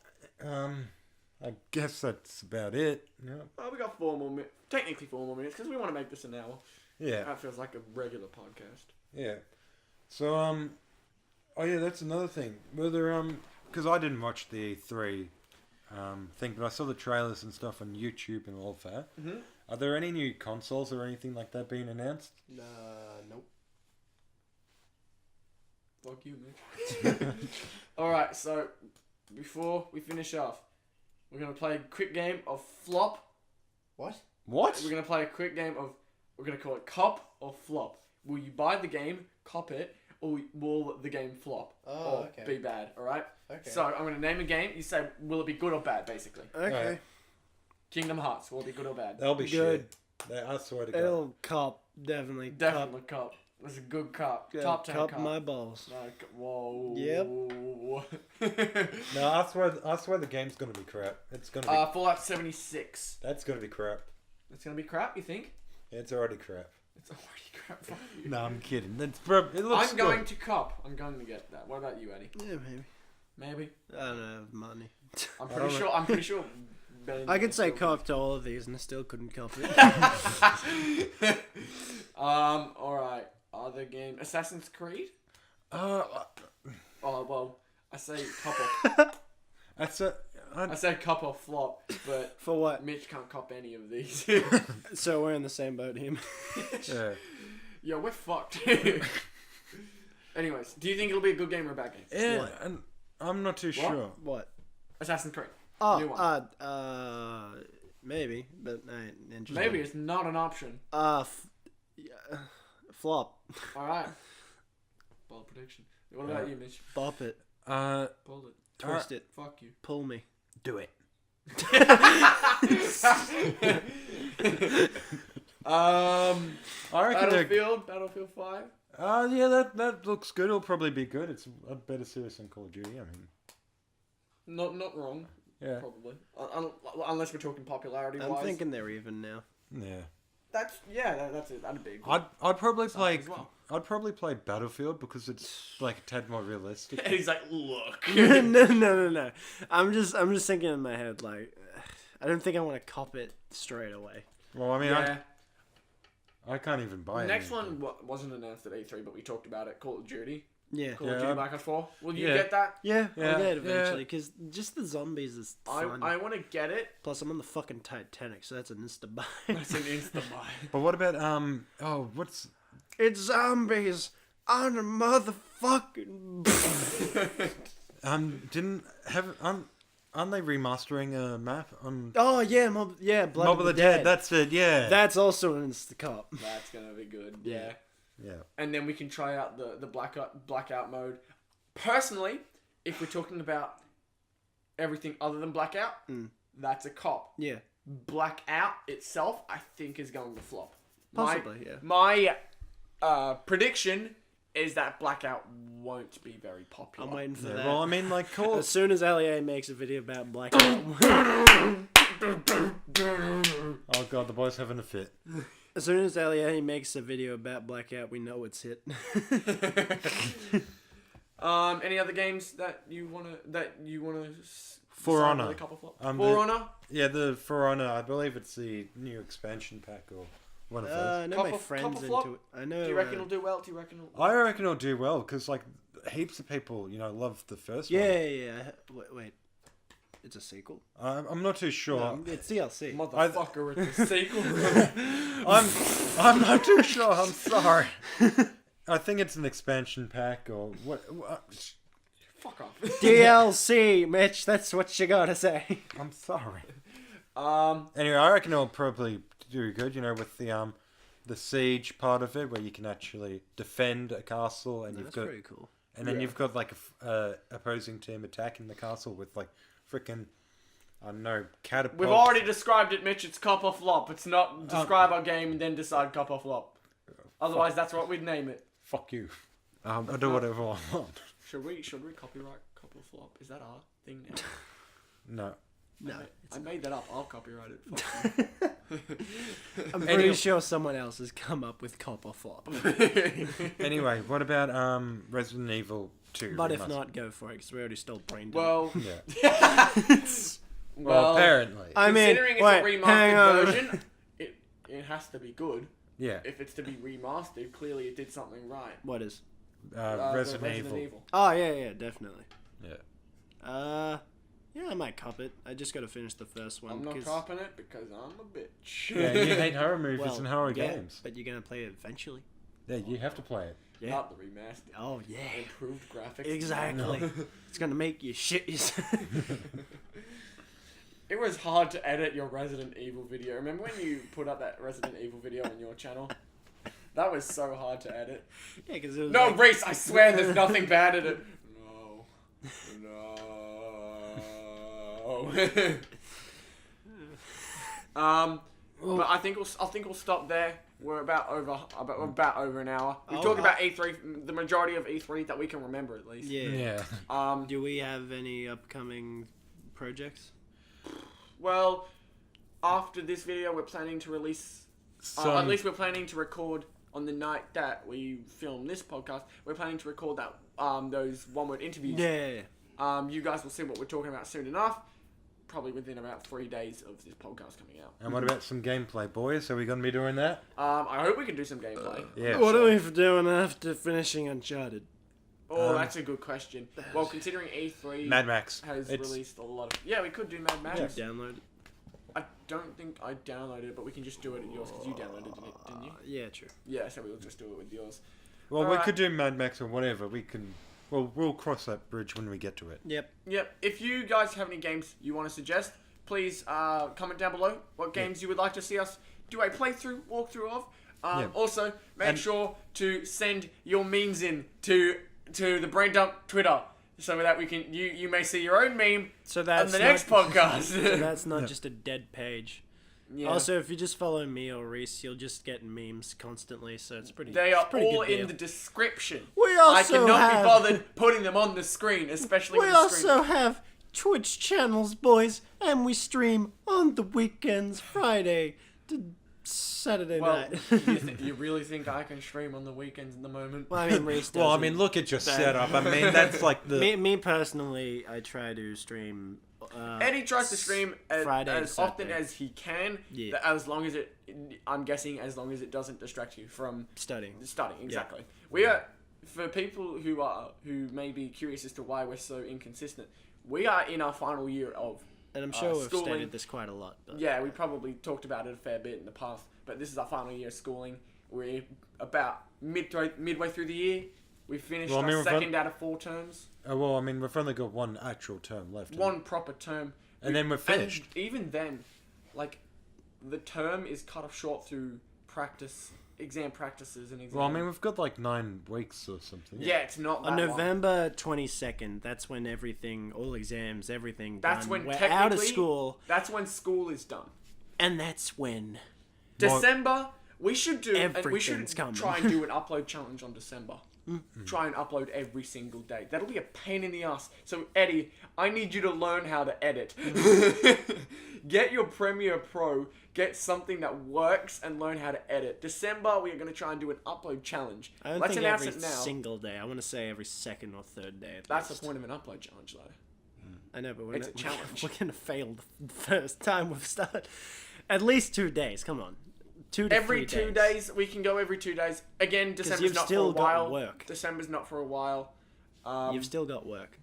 [SPEAKER 3] I guess that's about it. Yeah.
[SPEAKER 2] Oh, we got 4 more minutes. Technically 4 more minutes because we want to make this an hour.
[SPEAKER 3] Yeah.
[SPEAKER 2] That feels like a regular podcast.
[SPEAKER 3] Yeah. So, oh yeah, that's another thing. Were there, because I didn't watch the E3 thing, but I saw the trailers and stuff on YouTube and all of that.
[SPEAKER 2] Mm-hmm.
[SPEAKER 3] Are there any new consoles or anything like that being announced?
[SPEAKER 4] Nope.
[SPEAKER 2] Fuck you, Mitch. Alright, so before we finish off, we're going to play a quick game of flop.
[SPEAKER 4] What?
[SPEAKER 3] What?
[SPEAKER 2] We're going to play a quick game of, we're going to call it cop or flop. Will you buy the game, cop it, or will the game flop?
[SPEAKER 4] Oh,
[SPEAKER 2] or
[SPEAKER 4] okay.
[SPEAKER 2] be bad, alright?
[SPEAKER 4] Okay.
[SPEAKER 2] So I'm going to name a game. You say, will it be good or bad, basically?
[SPEAKER 1] Okay.
[SPEAKER 3] Right.
[SPEAKER 2] Kingdom Hearts, will it be good or bad?
[SPEAKER 3] That'll be
[SPEAKER 1] Good.
[SPEAKER 3] shit. I swear to God.
[SPEAKER 1] It'll cop, definitely.
[SPEAKER 2] Definitely cop. That's a good cop.
[SPEAKER 1] Cop,
[SPEAKER 2] Top 10
[SPEAKER 1] cop
[SPEAKER 2] cop.
[SPEAKER 1] my balls.
[SPEAKER 2] No, whoa.
[SPEAKER 1] Yep.
[SPEAKER 3] No, I swear the game's gonna be crap. It's gonna be.
[SPEAKER 2] Fallout 76.
[SPEAKER 3] That's gonna be crap.
[SPEAKER 2] It's gonna be crap, you think?
[SPEAKER 3] It's already crap.
[SPEAKER 2] It's already crap. Fuck you.
[SPEAKER 3] No, I'm kidding. It looks
[SPEAKER 2] I'm going to cop. I'm going to get that. What about you, Eddie?
[SPEAKER 1] Yeah, maybe.
[SPEAKER 2] Maybe.
[SPEAKER 1] I don't have money.
[SPEAKER 2] I'm
[SPEAKER 3] don't
[SPEAKER 2] pretty sure. I'm pretty sure. Ben
[SPEAKER 1] I could
[SPEAKER 2] is
[SPEAKER 1] say
[SPEAKER 2] still-
[SPEAKER 1] cop to all of these and I still couldn't cop it.
[SPEAKER 2] All right. Other game. Assassin's Creed. Oh well. I say cop or
[SPEAKER 3] That's a.
[SPEAKER 2] I say cop or flop, but
[SPEAKER 1] For what?
[SPEAKER 2] Mitch can't cop any of these.
[SPEAKER 1] So we're in the same boat here.
[SPEAKER 3] Yeah.
[SPEAKER 2] Yo, we're fucked. Anyways, do you think it'll be a good game or a bad game?
[SPEAKER 3] Yeah,
[SPEAKER 1] What?
[SPEAKER 3] and I'm not too sure.
[SPEAKER 1] What?
[SPEAKER 2] Assassin's Creed. New one.
[SPEAKER 1] Oh, maybe, but interesting.
[SPEAKER 2] Maybe it's not an option.
[SPEAKER 1] Flop.
[SPEAKER 2] All right. Bold prediction. What about you, Mitch?
[SPEAKER 1] Bop it.
[SPEAKER 2] Bold it.
[SPEAKER 1] Twist it.
[SPEAKER 2] Fuck you.
[SPEAKER 1] Pull me.
[SPEAKER 3] Do it. I reckon.
[SPEAKER 2] Battlefield 5.
[SPEAKER 3] Yeah, that looks good. It'll probably be good. It's a better series than Call of Duty. I mean,
[SPEAKER 2] Not wrong.
[SPEAKER 3] yeah,
[SPEAKER 2] Probably. Unless we're talking popularity
[SPEAKER 1] I'm
[SPEAKER 2] wise.
[SPEAKER 1] thinking they're even now.
[SPEAKER 3] yeah.
[SPEAKER 2] That's it. That'd be.
[SPEAKER 3] I'd probably play.
[SPEAKER 2] as well.
[SPEAKER 3] I'd probably play Battlefield because it's like a tad more realistic.
[SPEAKER 2] And he's like, look.
[SPEAKER 1] No. I'm just thinking in my head like, I don't think I want to cop it straight away.
[SPEAKER 3] Well, I mean,
[SPEAKER 2] Yeah.
[SPEAKER 3] I can't even buy it.
[SPEAKER 2] Next one wasn't announced at E3, but we talked about it. Call of Duty.
[SPEAKER 1] Yeah.
[SPEAKER 2] Call of
[SPEAKER 3] Yeah.
[SPEAKER 2] Duty Black Ops 4. Will you
[SPEAKER 3] Yeah.
[SPEAKER 2] get that?
[SPEAKER 1] Yeah,
[SPEAKER 3] Yeah,
[SPEAKER 1] I'll get it
[SPEAKER 3] yeah.
[SPEAKER 1] eventually because just the zombies is fun.
[SPEAKER 2] I want to get it.
[SPEAKER 1] Plus, I'm on the fucking Titanic, so that's an insta buy.
[SPEAKER 2] That's an insta buy.
[SPEAKER 3] But what about what's
[SPEAKER 1] It's zombies on a motherfucking.
[SPEAKER 3] aren't they remastering a map on
[SPEAKER 1] Oh yeah, Blood
[SPEAKER 3] Mob of the Dead? That's it. Yeah.
[SPEAKER 1] That's also an insta cop.
[SPEAKER 2] That's gonna be good. Yeah.
[SPEAKER 3] yeah.
[SPEAKER 2] And then we can try out the blackout mode. Personally, if we're talking about everything other than blackout, that's a cop.
[SPEAKER 1] Yeah,
[SPEAKER 2] Blackout itself, I think, is going to flop.
[SPEAKER 1] possibly. Yeah.
[SPEAKER 2] My prediction is that blackout won't be very popular.
[SPEAKER 1] I'm waiting for
[SPEAKER 3] Yeah,
[SPEAKER 1] that.
[SPEAKER 3] well, I mean, like, Call.
[SPEAKER 1] As soon as LEA makes a video about blackout.
[SPEAKER 3] Oh god, the boy's having a fit.
[SPEAKER 1] As soon as LEA makes a video about blackout, we know it's hit.
[SPEAKER 2] Any other games that you wanna
[SPEAKER 3] For
[SPEAKER 2] Sorry,
[SPEAKER 3] Honor.
[SPEAKER 2] the couple flop.
[SPEAKER 3] Um,
[SPEAKER 2] For
[SPEAKER 3] the-
[SPEAKER 2] Honor.
[SPEAKER 3] Yeah, the For Honor. I believe it's the new expansion pack or one of those.
[SPEAKER 1] I know my
[SPEAKER 2] Couple
[SPEAKER 1] friends
[SPEAKER 2] flop?
[SPEAKER 1] into it. I know.
[SPEAKER 2] Do you reckon it'll do well? Do you reckon it'll...
[SPEAKER 3] I reckon it'll do well because like heaps of people, love the first one.
[SPEAKER 1] Yeah. Wait. It's a sequel.
[SPEAKER 3] I'm not too sure.
[SPEAKER 1] No, it's DLC.
[SPEAKER 2] Motherfucker, it's a sequel.
[SPEAKER 3] I'm not too sure. I'm sorry. I think it's an expansion pack or what?
[SPEAKER 2] Fuck off.
[SPEAKER 1] DLC, Mitch. That's what you gotta say.
[SPEAKER 3] I'm sorry.
[SPEAKER 2] Um,
[SPEAKER 3] Anyway, I reckon it'll probably do good. With the siege part of it, where you can actually defend a castle, and
[SPEAKER 1] That's pretty cool.
[SPEAKER 3] and then
[SPEAKER 2] Yeah.
[SPEAKER 3] you've got like a opposing team attacking the castle with like freaking, I don't know, catapults.
[SPEAKER 2] we've already described it, Mitch. It's cop or flop. It's not describe our game and then decide cop or flop. Otherwise, that's what we'd name it.
[SPEAKER 3] Fuck you. I'll do whatever I want.
[SPEAKER 2] Should we copyright cop or flop? Is that our thing now?
[SPEAKER 3] No.
[SPEAKER 1] No,
[SPEAKER 2] I made that up. I'll copyright it. Fuck
[SPEAKER 1] I'm pretty sure someone else has come up with cop or flop.
[SPEAKER 3] Anyway, what about Resident Evil 2?
[SPEAKER 1] But if not, go for it, because we already stole brain.
[SPEAKER 2] well,
[SPEAKER 3] Yeah. Well, apparently.
[SPEAKER 1] I mean,
[SPEAKER 2] considering it's
[SPEAKER 1] wait,
[SPEAKER 2] a
[SPEAKER 1] hang on.
[SPEAKER 2] remastered version, it has to be good.
[SPEAKER 3] Yeah.
[SPEAKER 2] If it's to be remastered, clearly it did something right.
[SPEAKER 1] What is?
[SPEAKER 2] The
[SPEAKER 3] Resident Evil.
[SPEAKER 1] Oh yeah, definitely.
[SPEAKER 3] Yeah.
[SPEAKER 1] Yeah, I might cop it. I just got to finish the first one.
[SPEAKER 2] I'm not
[SPEAKER 1] 'cause-
[SPEAKER 2] copping it because I'm a bitch.
[SPEAKER 3] Yeah, you hate horror movies
[SPEAKER 1] well,
[SPEAKER 3] and horror
[SPEAKER 1] yeah,
[SPEAKER 3] games.
[SPEAKER 1] but you're gonna play it eventually.
[SPEAKER 3] Yeah, you have to play it.
[SPEAKER 1] Yeah.
[SPEAKER 2] Not the remastered.
[SPEAKER 1] Oh yeah.
[SPEAKER 2] Improved graphics.
[SPEAKER 1] Exactly. It's gonna make you shit yourself.
[SPEAKER 2] It was hard to edit your Resident Evil video. Remember when you put up that Resident Evil video on your channel? That was so hard to edit.
[SPEAKER 1] Yeah, because it was
[SPEAKER 2] No,
[SPEAKER 1] like,
[SPEAKER 2] Rhys, I swear there's nothing bad in it. No. But I think we'll stop there. We're about over an hour. We've
[SPEAKER 1] Oh,
[SPEAKER 2] talked about E3, the majority of E3 that we can remember at least.
[SPEAKER 1] Yeah.
[SPEAKER 3] Yeah.
[SPEAKER 1] Do we have any upcoming projects?
[SPEAKER 2] Well, after this video, we're planning to release. At least we're planning to record on the night that we film this podcast. We're planning to record that those one-word interviews.
[SPEAKER 1] Yeah.
[SPEAKER 2] You guys will see what we're talking about soon enough. Probably within about 3 days of this podcast coming out.
[SPEAKER 3] And what about some gameplay, boys? Are we going to be doing that?
[SPEAKER 2] I hope we can do some gameplay.
[SPEAKER 3] Yeah.
[SPEAKER 1] What are we doing after finishing Uncharted?
[SPEAKER 2] That's a good question. Well, considering E3
[SPEAKER 3] Mad Max.
[SPEAKER 2] has
[SPEAKER 3] It's-
[SPEAKER 2] released a lot of... Yeah, we could do Mad Max.
[SPEAKER 1] Did you download it?
[SPEAKER 2] I don't think I downloaded it, but we can just do it at yours because you downloaded it, didn't you?
[SPEAKER 1] Yeah, true.
[SPEAKER 2] Yeah, so we'll just do it with yours.
[SPEAKER 3] Well, we
[SPEAKER 2] Alright.
[SPEAKER 3] could do Mad Max or whatever. We can. Well, we'll cross that bridge when we get to it.
[SPEAKER 1] Yep.
[SPEAKER 2] Yep. If you guys have any games you want to suggest, please comment down below what games you would like to see us do a walkthrough of.
[SPEAKER 3] Yeah.
[SPEAKER 2] Also, make
[SPEAKER 3] And-
[SPEAKER 2] sure to send your memes in to the Brain Dump Twitter so that we can you may see your own meme
[SPEAKER 1] So
[SPEAKER 2] on
[SPEAKER 1] that's
[SPEAKER 2] the next podcast.
[SPEAKER 1] So that's not just a dead page.
[SPEAKER 2] Yeah.
[SPEAKER 1] Also, if you just follow me or Rhys, you'll just get memes constantly. So it's pretty.
[SPEAKER 2] They
[SPEAKER 1] it's
[SPEAKER 2] are
[SPEAKER 1] a pretty
[SPEAKER 2] all
[SPEAKER 1] good
[SPEAKER 2] in
[SPEAKER 1] deal.
[SPEAKER 2] the description.
[SPEAKER 1] We
[SPEAKER 2] I
[SPEAKER 1] also
[SPEAKER 2] cannot
[SPEAKER 1] have.
[SPEAKER 2] be bothered putting them on the screen, especially
[SPEAKER 1] We
[SPEAKER 2] when the screen.
[SPEAKER 1] also have Twitch channels, boys, and we stream on the weekends, Friday to Saturday
[SPEAKER 2] Well,
[SPEAKER 1] night.
[SPEAKER 2] you really think I can stream on the weekends at the moment?
[SPEAKER 1] Well, I mean, Rhys
[SPEAKER 3] Well, I
[SPEAKER 1] doesn't.
[SPEAKER 3] mean, look at your setup. I mean, that's like the.
[SPEAKER 1] Me personally, I try to stream.
[SPEAKER 2] Eddie tries to stream
[SPEAKER 1] Friday
[SPEAKER 2] as
[SPEAKER 1] to
[SPEAKER 2] often
[SPEAKER 1] Saturday.
[SPEAKER 2] as he can,
[SPEAKER 1] Yeah.
[SPEAKER 2] as long as I'm guessing, as long as it doesn't distract you from
[SPEAKER 1] Studying.
[SPEAKER 2] studying. Exactly. We are, for people who may be curious as to why we're so inconsistent, we are in our final year of.
[SPEAKER 1] And I'm sure we've
[SPEAKER 2] schooling.
[SPEAKER 1] stated this quite a lot. But
[SPEAKER 2] Yeah, we probably talked about it a fair bit in the past, but this is our final year of schooling. We're about midway through the year. We finished
[SPEAKER 3] Well, I mean,
[SPEAKER 2] our
[SPEAKER 3] we've
[SPEAKER 2] second out of 4 terms.
[SPEAKER 3] Well, I mean, we've only got one actual term left.
[SPEAKER 2] One proper term.
[SPEAKER 3] And then we're finished.
[SPEAKER 2] And even then, like, the term is cut off short through exam practices and exam.
[SPEAKER 3] Well, I mean, we've got like 9 weeks or something.
[SPEAKER 2] yeah, it's not that
[SPEAKER 1] on
[SPEAKER 2] long.
[SPEAKER 1] November 22nd, that's when all exams, everything
[SPEAKER 2] That's
[SPEAKER 1] done.
[SPEAKER 2] when
[SPEAKER 1] we're
[SPEAKER 2] technically
[SPEAKER 1] out of school,
[SPEAKER 2] That's when school is done.
[SPEAKER 1] and that's when.
[SPEAKER 2] December, we should do. We should
[SPEAKER 1] Everything's coming.
[SPEAKER 2] try and do an upload challenge on December. Try and upload every single day. That'll be a pain in the ass. So Eddie, I need you to learn how to edit. Get your Premiere Pro. Get something that works and learn how to edit. December, we are going to try and do an upload challenge.
[SPEAKER 1] I don't
[SPEAKER 2] Let's
[SPEAKER 1] think
[SPEAKER 2] announce
[SPEAKER 1] every
[SPEAKER 2] it now.
[SPEAKER 1] single day. I want to say every second or third day. At
[SPEAKER 2] That's
[SPEAKER 1] least.
[SPEAKER 2] the point of an upload challenge, though.
[SPEAKER 1] I know, but we're
[SPEAKER 2] It's
[SPEAKER 1] not,
[SPEAKER 2] a challenge.
[SPEAKER 1] We're gonna fail the first time we've started. At least 2 days. Come on, 2 to
[SPEAKER 2] Every
[SPEAKER 1] 3
[SPEAKER 2] 2 days. We can go every 2 days. Again, December's
[SPEAKER 1] you've
[SPEAKER 2] not for a
[SPEAKER 1] still got
[SPEAKER 2] while.
[SPEAKER 1] work.
[SPEAKER 2] December's not for a while.
[SPEAKER 1] You've still got work.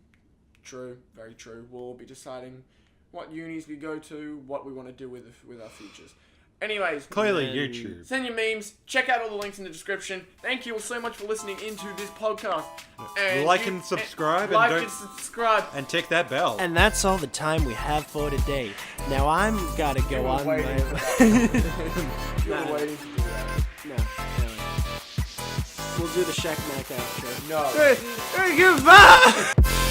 [SPEAKER 2] True, very true. We'll be deciding what unis we go to, what we want to do with our futures. Anyways,
[SPEAKER 3] Clearly,
[SPEAKER 1] And-
[SPEAKER 3] YouTube.
[SPEAKER 2] send your memes. Check out all the links in the description. Thank you all so much for listening into this podcast.
[SPEAKER 3] Like and subscribe,
[SPEAKER 2] Like
[SPEAKER 3] and
[SPEAKER 2] and subscribe.
[SPEAKER 3] and tick that bell.
[SPEAKER 1] And that's all the time we have for today. Now I'm gotta go
[SPEAKER 2] were
[SPEAKER 1] on my.
[SPEAKER 2] waiting for You were
[SPEAKER 1] Nah.
[SPEAKER 2] waiting to do that.
[SPEAKER 1] No. We'll do the Shaq Mac outro.
[SPEAKER 2] No.
[SPEAKER 1] Hey, goodbye!